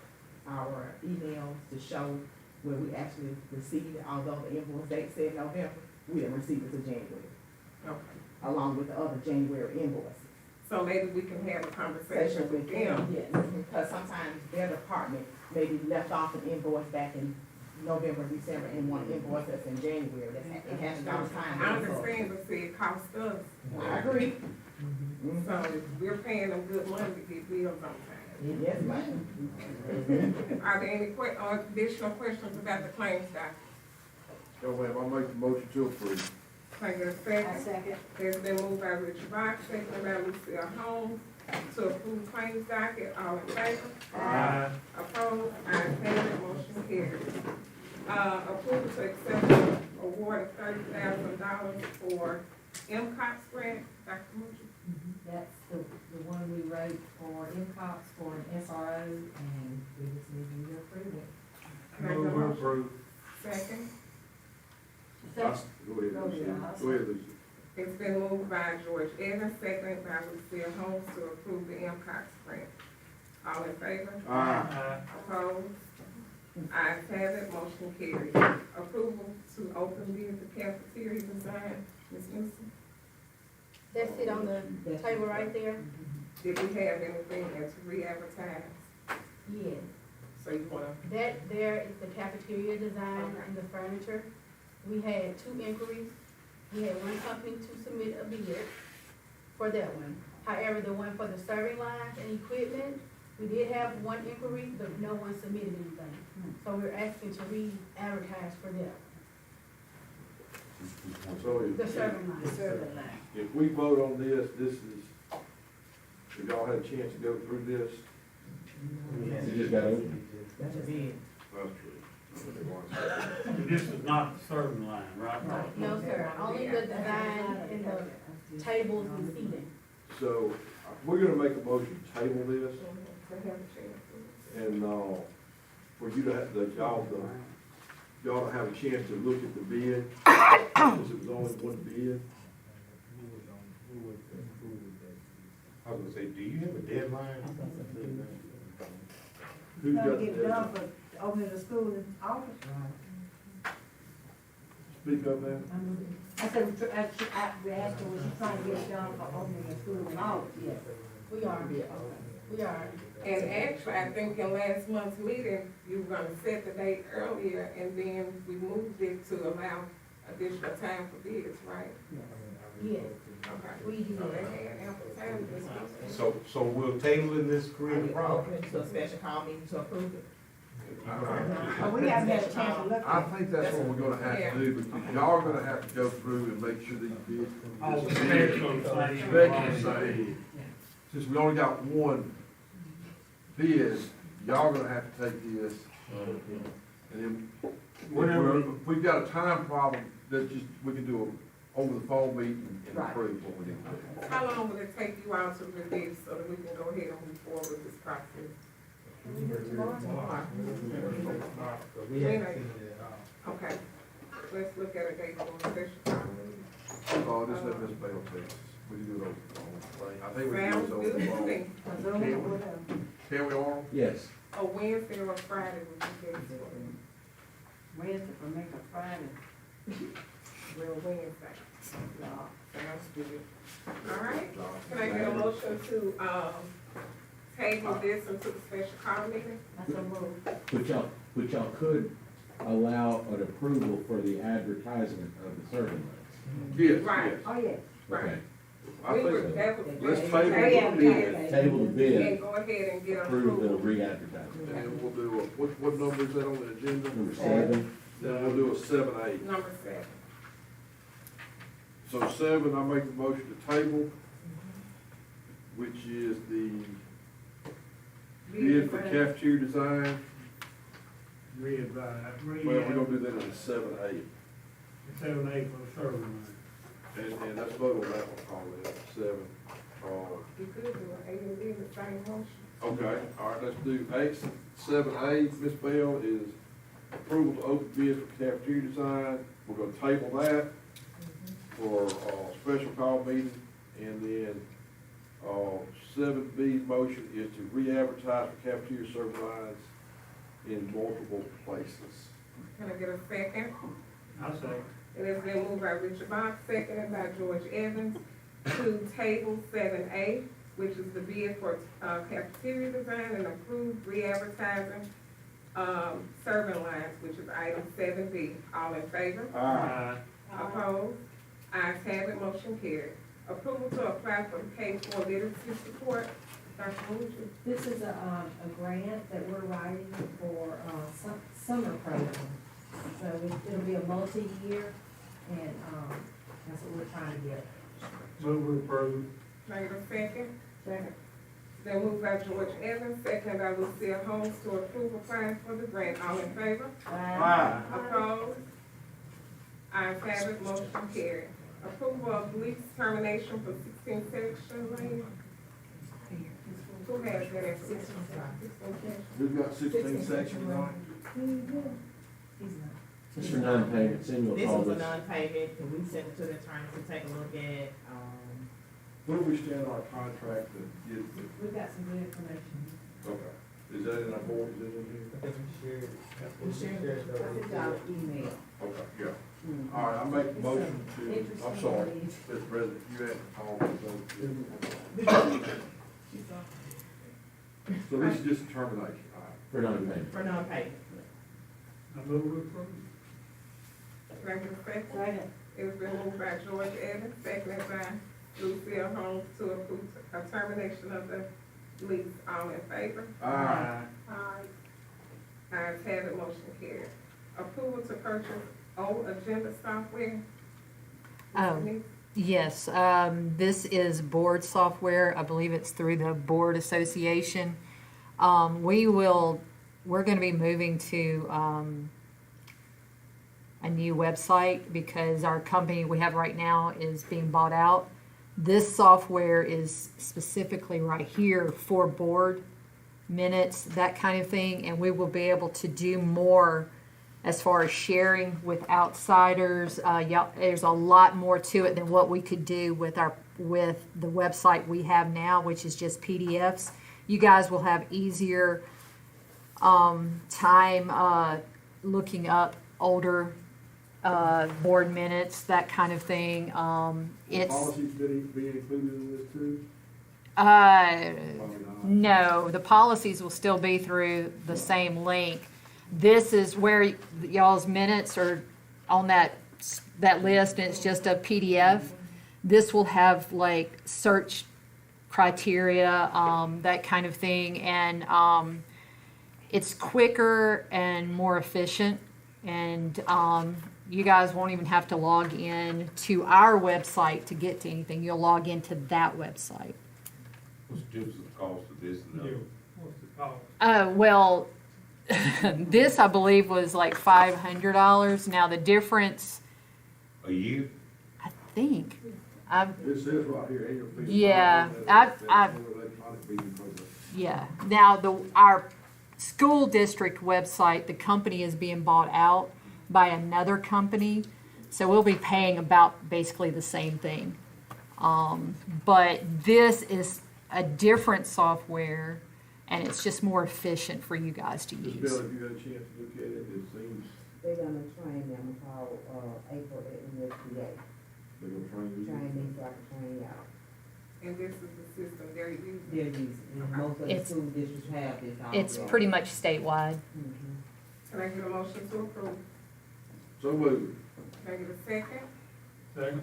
Speaker 9: our emails to show where we actually received it, although the invoice date said November, we didn't receive it till January,
Speaker 6: Okay.
Speaker 9: along with the other January invoices.
Speaker 6: So maybe we can have a conversation with them.
Speaker 9: Yes, because sometimes their department maybe left off an invoice back in November, December, and want to invoice us in January. It happens all the time.
Speaker 6: I understand, but see, it costs us.
Speaker 9: I agree.
Speaker 6: So we're paying them good money to get bills on time.
Speaker 9: Yes, ma'am.
Speaker 6: Are there any additional questions about the claims document?
Speaker 5: so ma'am, I make the motion to approve.
Speaker 6: Can I get a
Speaker 1: I
Speaker 6: second?
Speaker 1: second.
Speaker 6: There's been moved by Richard Rock, seconded by Lucille Holmes, to approve claims docket. All in favor? Opposed? Ayes have it, motion carries. Approval to accept the award of $30,000 for MCOPS grant. Dr. Mucci?
Speaker 8: That's the one we wrote for MCOPS for an SRO, and we just need you to approve it.
Speaker 6: Can I get a
Speaker 7: Move
Speaker 6: motion?
Speaker 7: approved.
Speaker 6: Second.
Speaker 5: Go ahead, Lucy. Go ahead, Lucy.
Speaker 6: It's been moved by George Evans, seconded by Lucille Holmes to approve the MCOPS grant. All in favor? Opposed? Ayes have it, motion carries. Approval to open bid the cafeteria design. Ms. Newsom,
Speaker 1: That's it on the table right there?
Speaker 6: did we have anything that's re-advertised?
Speaker 8: Yes.
Speaker 6: So you wanna,
Speaker 1: That there is the cafeteria design and the furniture. We had 2 inquiries. We had one company to submit a bid for that one. However, the one for the serving lines and equipment, we did have 1 inquiry, but no one submitted anything. So we're asking to re-advertise for that.
Speaker 5: So
Speaker 1: The serving line.
Speaker 9: The serving line.
Speaker 5: if we vote on this, if y'all had a chance to go through this,
Speaker 3: You just got open.
Speaker 9: That's a bid.
Speaker 5: that's true.
Speaker 7: This is not the serving line, right?
Speaker 1: No, sir, only the design and the tables and seating.
Speaker 5: So, we're gonna make a motion to table this, and, for you to have, y'all to have a chance to look at the bid, since it was only one bid.
Speaker 12: I was gonna say, do you have a deadline?
Speaker 5: Who's got the
Speaker 9: Get it done
Speaker 5: deadline?
Speaker 9: for opening the school in August.
Speaker 5: Speak up, man.
Speaker 9: I said, we asked her, was she trying to get it done for opening the school in August? Yes.
Speaker 1: We are, we are.
Speaker 6: And actually, I think in last month's meeting, you were gonna set the date earlier, and then we moved it to allow additional time for bids, right?
Speaker 1: Yes,
Speaker 6: Okay.
Speaker 1: we do.
Speaker 6: So they had ample time this week.
Speaker 12: So we'll table in this
Speaker 9: Are
Speaker 12: creative
Speaker 9: you
Speaker 12: problem.
Speaker 9: open to a special call meeting to approve it?
Speaker 5: I
Speaker 9: We haven't had a chance to look at it.
Speaker 5: think that's what we're gonna have to do, because y'all are gonna have to go through and make sure these bids.
Speaker 7: All the
Speaker 5: this
Speaker 7: specs
Speaker 5: bid-
Speaker 7: on the same.
Speaker 5: Specs the same. Since we only got one bid, y'all gonna have to take this, and then,
Speaker 7: Whatever.
Speaker 5: if we've got a time problem, that just, we can do a over the phone meeting and
Speaker 9: Right.
Speaker 5: approve what we need to do.
Speaker 6: How long will it take you all to review so that we can go ahead and move forward with this process? Okay, let's look at a date for a special call meeting.
Speaker 5: Oh, just let Ms. Bell take us, we can do it over the phone. I think we can do
Speaker 6: Sounds
Speaker 5: this over
Speaker 6: good
Speaker 5: the
Speaker 6: to
Speaker 5: phone.
Speaker 6: me.
Speaker 5: Can we, Arnold?
Speaker 3: Yes.
Speaker 6: A Wednesday or Friday would be best for me.
Speaker 9: Wednesday for make a Friday.
Speaker 6: Real Wednesday. Sounds good. All right, can I get a motion to, table this until the special call meeting?
Speaker 9: That's a move.
Speaker 3: But y'all could allow an approval for the advertisement of the serving lines.
Speaker 5: Yes,
Speaker 6: Right.
Speaker 5: yes.
Speaker 9: Oh, yes.
Speaker 5: Okay.
Speaker 3: Okay.
Speaker 5: I
Speaker 6: We
Speaker 5: think
Speaker 6: were,
Speaker 5: so.
Speaker 6: that was.
Speaker 5: Let's table
Speaker 6: Yeah,
Speaker 5: the bid.
Speaker 6: yeah.
Speaker 3: Table the bid,
Speaker 6: And go ahead and get
Speaker 3: approve the
Speaker 6: approval.
Speaker 3: re-advertisement.
Speaker 5: And then we'll do a, what number is that on the agenda?
Speaker 3: Number 7.
Speaker 5: Then we'll do a 7-8.
Speaker 6: Number 7.
Speaker 5: So 7, I make the motion to table, which is the bid for cafeteria design.
Speaker 7: Readvise.
Speaker 5: Well, we're gonna do that in a 7-8.
Speaker 7: 7-8 for the serving line.
Speaker 5: And let's vote on that one, call it 7.
Speaker 6: You could do an A and B in the same motion.
Speaker 5: Okay, all right, let's do 7A, Ms. Bell, is approval to open bid for cafeteria design. We're gonna table that for, special call meeting. And then, 7B motion is to re-advertise for cafeteria service lines in multiple places.
Speaker 6: Can I get a second?
Speaker 7: I'll say.
Speaker 6: It has been moved by Richard Bach, seconded by George Evans, to table 7A, which is the bid for cafeteria design and approved re-advertising serving lines, which is item 7B. All in favor?
Speaker 7: Aye.
Speaker 6: Opposed? Ayes have it, motion carried. Approval to apply for the K-4 literacy support. Dr. Woodsy.
Speaker 8: This is a grant that we're writing for, summer program. So it'll be a multi-year, and, that's what we're trying to get.
Speaker 7: Move approved.
Speaker 6: Can I get a second?
Speaker 8: Second.
Speaker 6: Then moved by George Evans, seconded by Lucille Holmes to approve applying for the grant. All in favor?
Speaker 7: Aye.
Speaker 6: Opposed? Ayes have it, motion carried. Approval of lease termination for 16 section lane. Who has that at 16 section?
Speaker 5: We've got 16 sections on it.
Speaker 3: It's for non-payment, it's in your
Speaker 9: This
Speaker 3: call
Speaker 9: was a
Speaker 3: this.
Speaker 9: non-payment, and we sent it to the attorney to take a look at,
Speaker 5: Where do we stand on our contract to get,
Speaker 8: We've got some good information.
Speaker 5: okay, is that in our board, is it in here?
Speaker 8: We shared, I think our email.
Speaker 5: Okay, yeah. All right, I make a motion to, I'm sorry, Mr. President, you had to call me. So this is just a termination, all right.
Speaker 3: For non-payment.
Speaker 9: for non-payment.
Speaker 7: I move approved.
Speaker 6: Can I get a second?
Speaker 8: Second.
Speaker 6: It's been moved by George Evans, seconded by Lucille Holmes to approve a termination of the lease. All in favor?
Speaker 5: Aye.
Speaker 6: Ayes have it, motion carried. Approval to purchase old agenda software
Speaker 2: Oh. Yes, this is board software. I believe it's through the board association. We're gonna be moving to, a new website because our company we have right now is being bought out. This software is specifically right here for board minutes, that kind of thing, and we will be able to do more as far as sharing with outsiders. There's a lot more to it than what we could do with the website we have now, which is just PDFs. You guys will have easier time looking up older board minutes, that kind of thing. It's
Speaker 5: Policies be included in this too?
Speaker 2: no, the policies will still be through the same link. This is where y'all's minutes are on that list, and it's just a PDF. This will have like search criteria, that kind of thing, and it's quicker and more efficient, and you guys won't even have to log in to our website to get to anything. You'll log into that website.
Speaker 12: What's the difference of cost of this and that?
Speaker 7: What's the cost?
Speaker 2: Well, this I believe was like $500. Now the difference,
Speaker 12: A year?
Speaker 2: I think,
Speaker 5: It says right here, annual fee.
Speaker 2: Yeah, yeah. Now our school district website, the company is being bought out by another company, so we'll be paying about basically the same thing. But this is a different software, and it's just more efficient for you guys to
Speaker 5: Just
Speaker 2: use.
Speaker 5: Bill, if you got a chance to look at it, it seems
Speaker 9: They're gonna train them called, April at USDA.
Speaker 5: they're gonna train you.
Speaker 9: Train me so I can train y'all.
Speaker 6: And this is the system they're using.
Speaker 9: They're using, it. Most of the
Speaker 2: It's-
Speaker 9: school districts have this already.
Speaker 2: It's pretty much statewide.
Speaker 9: Mhm.
Speaker 6: Can I get a motion to approve?
Speaker 5: So moved.
Speaker 6: Can I get a second?
Speaker 7: Second.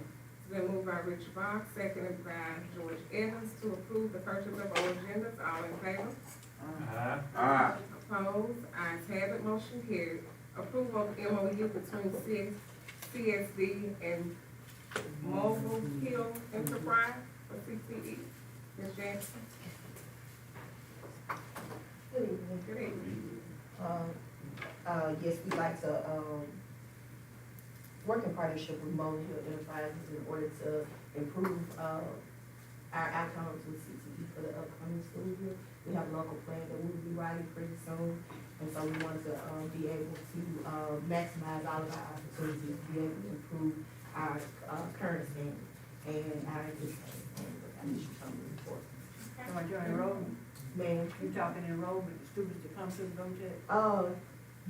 Speaker 6: It's been moved by Richard Bond, seconded by George Evans to approve the purchase of all agendas. All in favor?
Speaker 5: Aye.
Speaker 6: Opposed? Ayes have it, motion carried. Approval of MOU between CSD and Mobile Hill Enterprise for CTE. Ms. Jackson?
Speaker 14: Good evening.
Speaker 6: Good evening.
Speaker 14: Yes, we'd like to, work in partnership with Mobile Hill Enterprises in order to improve, our outcomes with CTE for the upcoming school year. We have a local plan that we will be writing pretty soon, and so we want to, be able to, maximize all of our opportunities to be able to improve our, current standing and our anticipated standing with our mission from the report.
Speaker 15: So are you enrollment?
Speaker 14: Ma'am?
Speaker 15: You talking enrollment, the students that come to the VOTEC?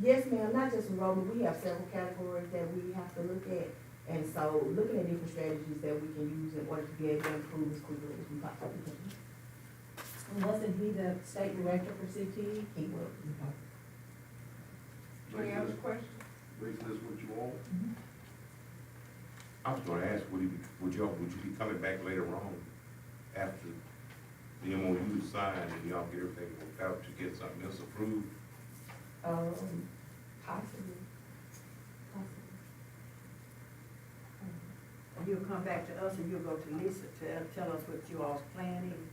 Speaker 14: Yes, ma'am, not just enrollment, we have several categories that we have to look at. And so looking at different strategies that we can use in order to be able to improve as quickly as we possibly can.
Speaker 8: Wasn't he the state director for CTE?
Speaker 14: He will.
Speaker 6: Any other questions?
Speaker 5: Basically, that's what you want.
Speaker 12: I was gonna ask, would you be coming back later on after the MOU is signed and y'all get everything worked out to get something else approved?
Speaker 14: Possibly.
Speaker 15: You'll come back to us and you'll go to Lisa to tell us what you all's plan is.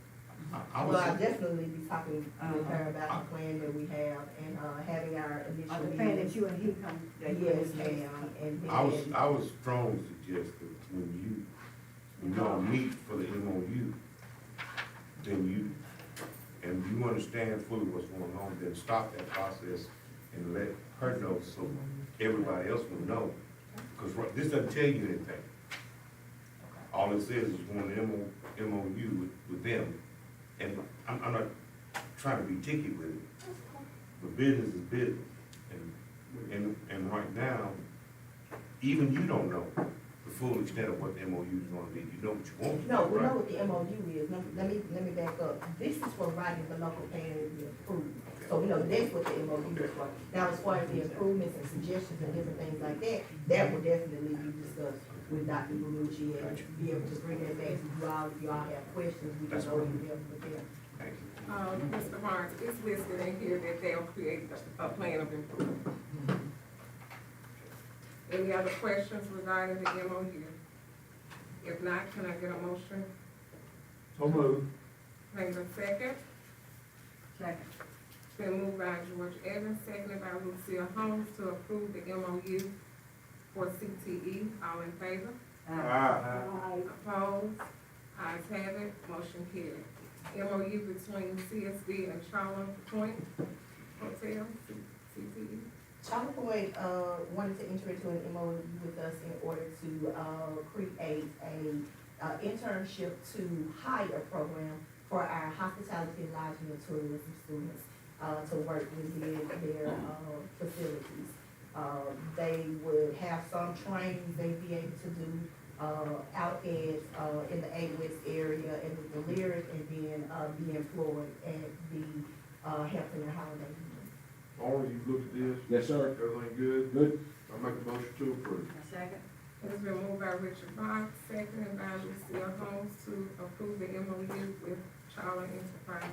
Speaker 12: I
Speaker 14: Well, I'll
Speaker 12: was,
Speaker 14: definitely be talking with her about the plan that we have and, having our initial
Speaker 15: The plan that
Speaker 14: meetings.
Speaker 15: you and he come. that you
Speaker 14: Yes,
Speaker 15: and-
Speaker 14: ma'am, and then.
Speaker 12: I was strong to suggest that when y'all meet for the MOU, then and you understand fully what's going on, then stop that process and let her know so everybody else will know. Because this doesn't tell you anything. All it says is going to MOU with them. And I'm not trying to be ticky with it, but business is business. And right now, even you don't know the full extent of what the MOU is gonna be. You know what you want.
Speaker 14: No, we know
Speaker 12: right?
Speaker 14: what the MOU is. Let me back up. This is for writing the local plan to be approved. So we know that's what the MOU is for. Now, as far as the improvements and suggestions and different things like that, that will definitely be discussed with Dr. Belushi and be able to bring that back to you all. If you all have questions, we can go and help with them.
Speaker 12: Thank you.
Speaker 6: Mr. Barnes, it's listed in here that they'll create a plan of improvement. Any other questions regarding the MOU? If not, can I get a motion?
Speaker 7: So moved.
Speaker 6: Can I get a second?
Speaker 15: Second.
Speaker 6: Been moved by George Evans, seconded by Lucille Holmes to approve the MOU for CTE. All in favor? Opposed? Ayes have it, motion carried. MOU between CSD and Charlotte Point Hotel, CTE.
Speaker 14: Charlotte Point, wanted to enter into an MOU with us in order to, create a, internship to hire program for our hospitality, lodging, and tourism students, to work within their, facilities. They would have some trainings they'd be able to do, out in the 8 West area and the Lyric, and then, be employed at the, Hampton and Holiday Inn.
Speaker 5: Already you've looked at this?
Speaker 3: Yes, sir.
Speaker 5: Everything good?
Speaker 3: Good.
Speaker 5: I make a motion to approve.
Speaker 15: A second.
Speaker 6: It's been moved by Richard Fox, seconded by Lucille Holmes to approve the MOU with Charlotte Enterprise.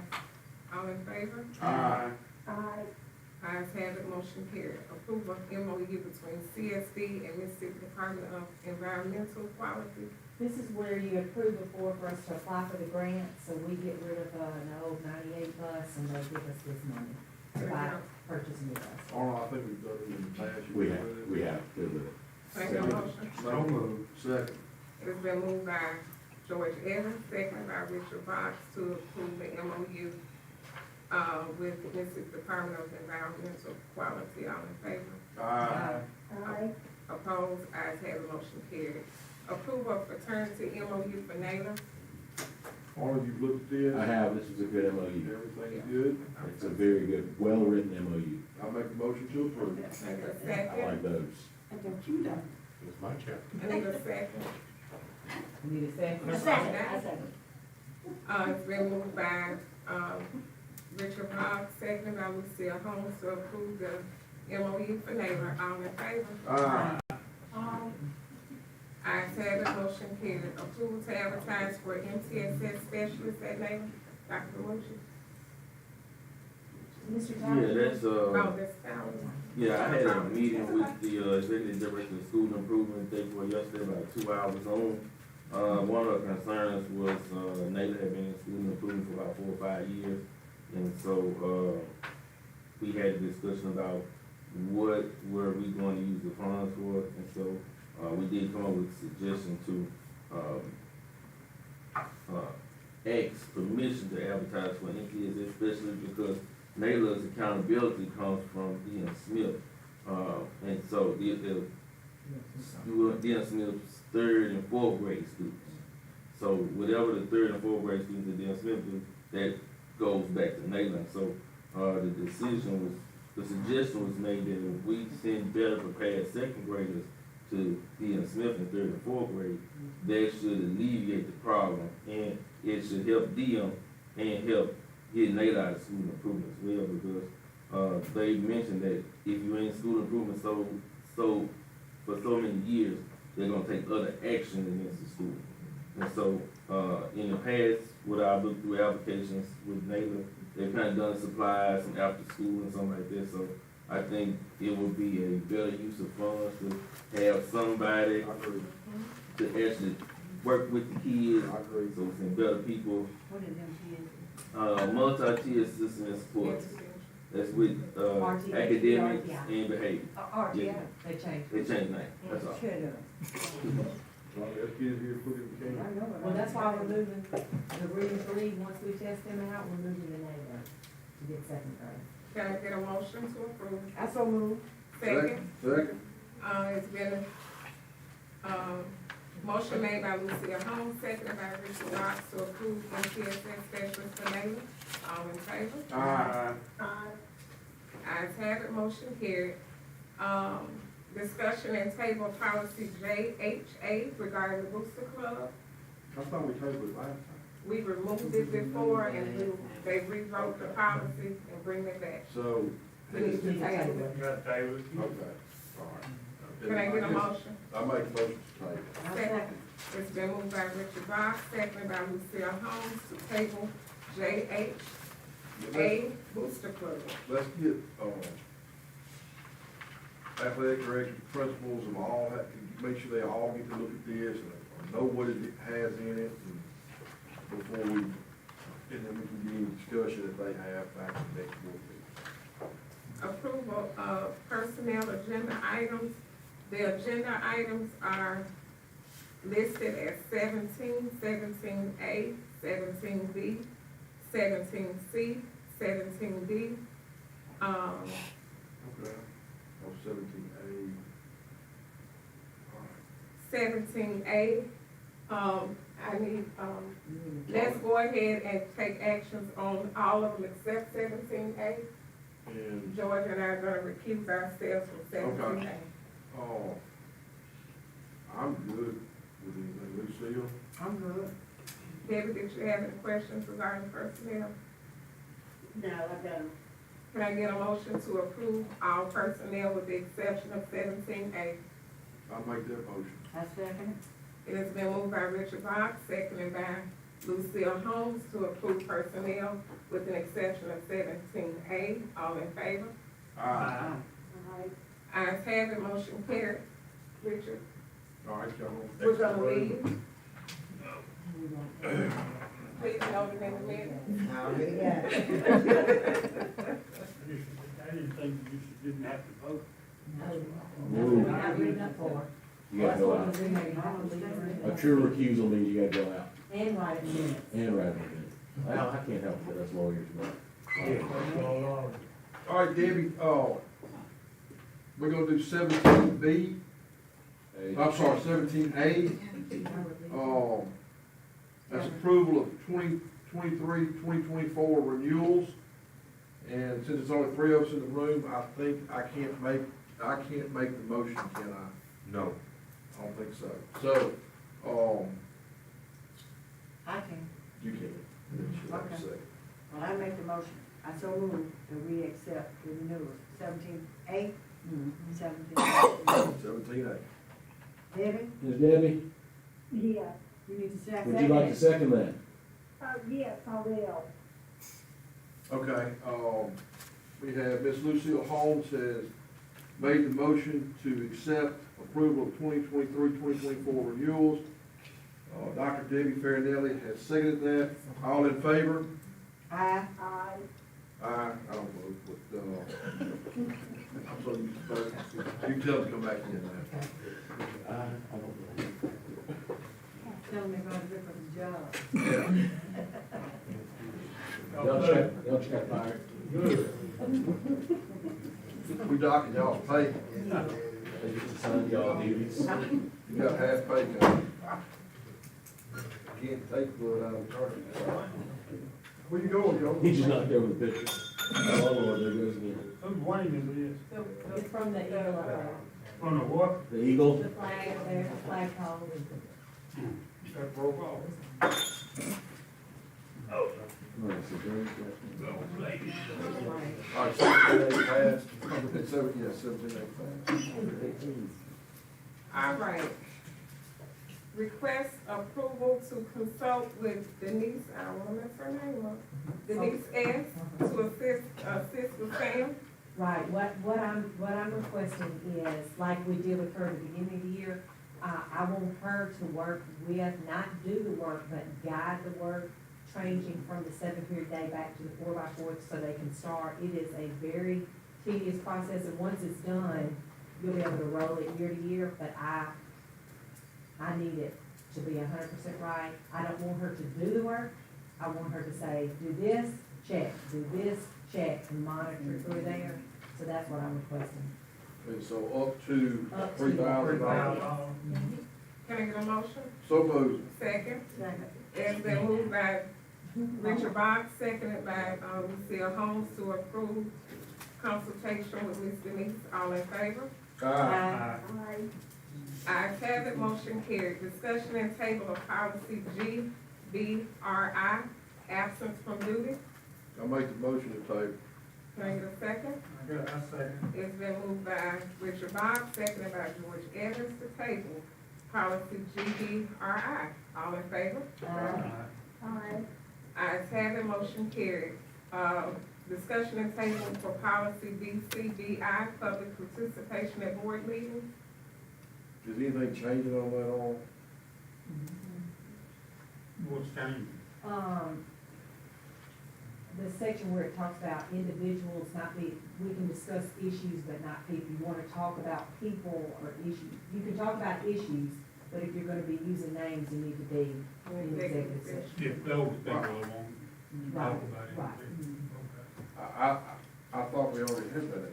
Speaker 6: All in favor?
Speaker 5: Aye.
Speaker 6: Ayes have it, motion carried. Approval of MOU between CSD and Mississippi Department of Environmental Quality.
Speaker 8: This is where you approve it for us to apply for the grant, so we get rid of, an old 98 bus, and they give us this money to buy, purchase a new bus.
Speaker 5: All right, I think we've done it in the past.
Speaker 3: We have, good with it.
Speaker 6: Thank you, motion.
Speaker 5: So moved. Second.
Speaker 6: It's been moved by George Evans, seconded by Richard Fox to approve the MOU, with the Mississippi Department of Environmental Quality. All in favor?
Speaker 5: Aye.
Speaker 6: Opposed? Ayes have it, motion carried. Approval of fraternity MOU for NADA.
Speaker 5: Already you've looked at this?
Speaker 3: I have, this is a good MOU.
Speaker 5: Everything's good?
Speaker 3: It's a very good, well-written MOU.
Speaker 5: I make a motion to approve.
Speaker 6: Need a
Speaker 3: I
Speaker 6: second?
Speaker 3: like those.
Speaker 15: And don't you done?
Speaker 12: It's my chapter.
Speaker 6: Need a second?
Speaker 8: Need a second?
Speaker 15: A second. I second.
Speaker 6: It's been moved by, Richard Fox, seconded by Lucille Holmes to approve the MOU for NADA. All in favor?
Speaker 5: Aye.
Speaker 6: Ayes have it, motion carried. Approval to advertise for MTSS specialist at NADA. Dr. Wiltshire?
Speaker 8: Mr.
Speaker 10: Yeah,
Speaker 8: Thomas?
Speaker 10: that's,
Speaker 6: Oh, that's Fowler.
Speaker 10: yeah, I had a meeting with the, executive director of school improvement, day before yesterday, about 2 hours on. One of the concerns was, NADA had been in school improvement for about 4 or 5 years. And so, we had a discussion about what were we going to use the funds for. And so, we did come up with a suggestion to, ask permission to advertise for MTSS, especially because NADA's accountability comes from Dean Smith. And so Dean Smith's 3rd and 4th grade students. So whatever the 3rd and 4th grade students at Dean Smith do, that goes back to NADA. So the suggestion was made that if we send better prepared 2nd graders to Dean Smith in 3rd and 4th grade, that should alleviate the problem, and it should help them and help get NADA out of school improvement as well, because they mentioned that if you're in school improvement so for so many years, they're gonna take other action against the school. And so in the past, with our look through applications with NADA, they've kind of done supplies and after school and something like that. So I think it would be a better use of funds to have somebody to actually work with the kids.
Speaker 5: I agree.
Speaker 10: So it's in better people.
Speaker 15: What are them kids?
Speaker 10: Multi-tier system and sports. That's with academics and behavior.
Speaker 8: Yeah, they changed.
Speaker 10: They changed name, that's all.
Speaker 15: Shut up.
Speaker 5: Well, let's get it here, put it in the
Speaker 15: I
Speaker 5: can.
Speaker 15: know it.
Speaker 8: Well, that's why we're moving the Reading 3, once we test them out, we're moving the NADA to get 2nd grade.
Speaker 6: Can I get a motion to approve?
Speaker 15: I so move.
Speaker 6: Second?
Speaker 5: Second.
Speaker 6: It's been, motion made by Lucille Holmes, seconded by Richard Fox to approve MTSS specialist for NADA. All in favor?
Speaker 5: Aye.
Speaker 6: Ayes have it, motion carried. Discussion and table policy JHA regarding the Booster Club.
Speaker 5: I thought we tabled it last time.
Speaker 6: We removed it before and they rewrote the policy and bring it back.
Speaker 5: So.
Speaker 6: We need to table it.
Speaker 5: Okay, all right.
Speaker 6: Can I get a motion?
Speaker 5: I make a motion to table.
Speaker 15: I second.
Speaker 6: It's been moved by Richard Fox, seconded by Lucille Holmes to table JHA Booster Club.
Speaker 5: Let's get, athletic directors, principals, and all that, to make sure they all get to look at this, and know what it has in it, and before we, and then we can get any discussion that they have back to the next board meeting.
Speaker 6: Approval of personnel agenda items. The agenda items are listed as 17, 17A, 17B, 17C, 17D.
Speaker 5: Okay. Oh, 17A.
Speaker 6: 17A, I need, let's go ahead and take actions on all of them except 17A.
Speaker 5: And,
Speaker 6: George and I are gonna recuse ourselves from 17A.
Speaker 5: Okay. oh, I'm good with anything. Lucille?
Speaker 15: I'm good.
Speaker 6: Debbie, did you have any questions regarding personnel?
Speaker 15: No, I don't.
Speaker 6: Can I get a motion to approve all personnel with the exception of 17A?
Speaker 5: I'll make that motion.
Speaker 15: I second
Speaker 6: It has been moved by Richard Bach, seconded by Lucille Holmes to approve personnel with an exception of 17A. All in favor?
Speaker 15: it. Aye.
Speaker 6: Ayes have it, motion carried. Richard,
Speaker 5: All right, y'all.
Speaker 6: we're gonna leave. Please note it in the minutes.
Speaker 9: Already got it.
Speaker 7: I didn't think you didn't have to vote.
Speaker 3: No.
Speaker 8: We're not reading up for.
Speaker 3: You gotta go out. A true recusal means you gotta go out
Speaker 8: And write minutes.
Speaker 3: and write it in. Well, I can't help it, that's lawyers, but.
Speaker 5: All right, Debbie, we're gonna do 17B, I'm sorry, 17A. That's approval of 2023, 2024 renewals. And since it's only three of us in the room, I think I can't make the motion, can I?
Speaker 12: No.
Speaker 5: I don't think so. So,
Speaker 15: I can.
Speaker 5: you can. Should I
Speaker 15: Okay.
Speaker 5: say?
Speaker 15: Well, I make the motion. I so move that we accept the renewals. 17A, 17.
Speaker 5: 17A.
Speaker 15: Debbie,
Speaker 3: Ms. Debbie,
Speaker 15: Yeah. You need to second.
Speaker 3: would you like to second that?
Speaker 15: Yes, I will.
Speaker 5: Okay, we have Ms. Lucille Holmes has made the motion to accept approval of 2023, 2024 renewals. Dr. Debbie Farinelli has seconded that. All in favor?
Speaker 15: Aye.
Speaker 5: Aye, I don't vote, but, I'm so used to voting. You can tell them to come back in now.
Speaker 3: I don't know.
Speaker 15: Tell them they're going to different jobs.
Speaker 5: Yeah.
Speaker 3: Y'all just got fired.
Speaker 5: We docking y'all's pay.
Speaker 3: They just assigned y'all duties.
Speaker 5: You got half pay coming. Can't take blood out of the target. Where you going, Joe?
Speaker 3: He just knocked over the picture. Oh, Lord, there goes again.
Speaker 7: Whose wing is this?
Speaker 8: It's from the Eagle up there.
Speaker 7: From the what?
Speaker 3: The Eagle?
Speaker 8: The flag up there, the flag pole.
Speaker 7: That broke off.
Speaker 3: Oh, it's a very good-
Speaker 5: All right, 17A passed. It's 17A passed.
Speaker 6: All right. Request approval to consult with Denise, I don't wanna mess her name up, Denise S. to assist with Sam.
Speaker 8: Right, what I'm requesting is, like we did with her at the beginning of the year, I want her to work with, not do the work, but guide the work, changing from the 7-period day back to the 4x4 so they can start. It is a very tedious process, and once it's done, you'll be able to roll it year to year, but I need it to be 100% right. I don't want her to do the work. I want her to say, do this, check, do this, check, and monitor through there. So that's what I'm requesting.
Speaker 5: And so up to
Speaker 8: Up to
Speaker 5: $3,000.
Speaker 6: Can I get a motion?
Speaker 5: So moved.
Speaker 6: Second. It's been moved by Richard Bach, seconded by Lucille Holmes to approve consultation with Ms. Denise. All in favor?
Speaker 5: Aye.
Speaker 6: Ayes have it, motion carried. Discussion and table of policy GBRI, absence from duty.
Speaker 5: I make the motion to table.
Speaker 6: Can I get a second?
Speaker 7: I second.
Speaker 6: It's been moved by Richard Bach, seconded by George Evans to table policy GBRI. All in favor?
Speaker 7: Aye.
Speaker 6: Ayes have it, motion carried. Discussion and table for policy BCBI, public participation at board meetings.
Speaker 5: Is anything changing on that all?
Speaker 7: What's changing?
Speaker 8: The section where it talks about individuals, not be, we can discuss issues but not people. You wanna talk about people or issues. You can talk about issues, but if you're gonna be using names, you need to be in executive session.
Speaker 7: If those people won't talk about it.
Speaker 8: Right.
Speaker 7: Okay.
Speaker 5: I thought we already had that.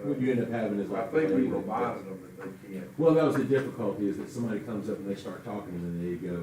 Speaker 3: What you end up having is
Speaker 5: I
Speaker 3: like.
Speaker 5: think we reminded them that they can't.
Speaker 3: Well, that was the difficulty, is that somebody comes up and they start talking, and then they go,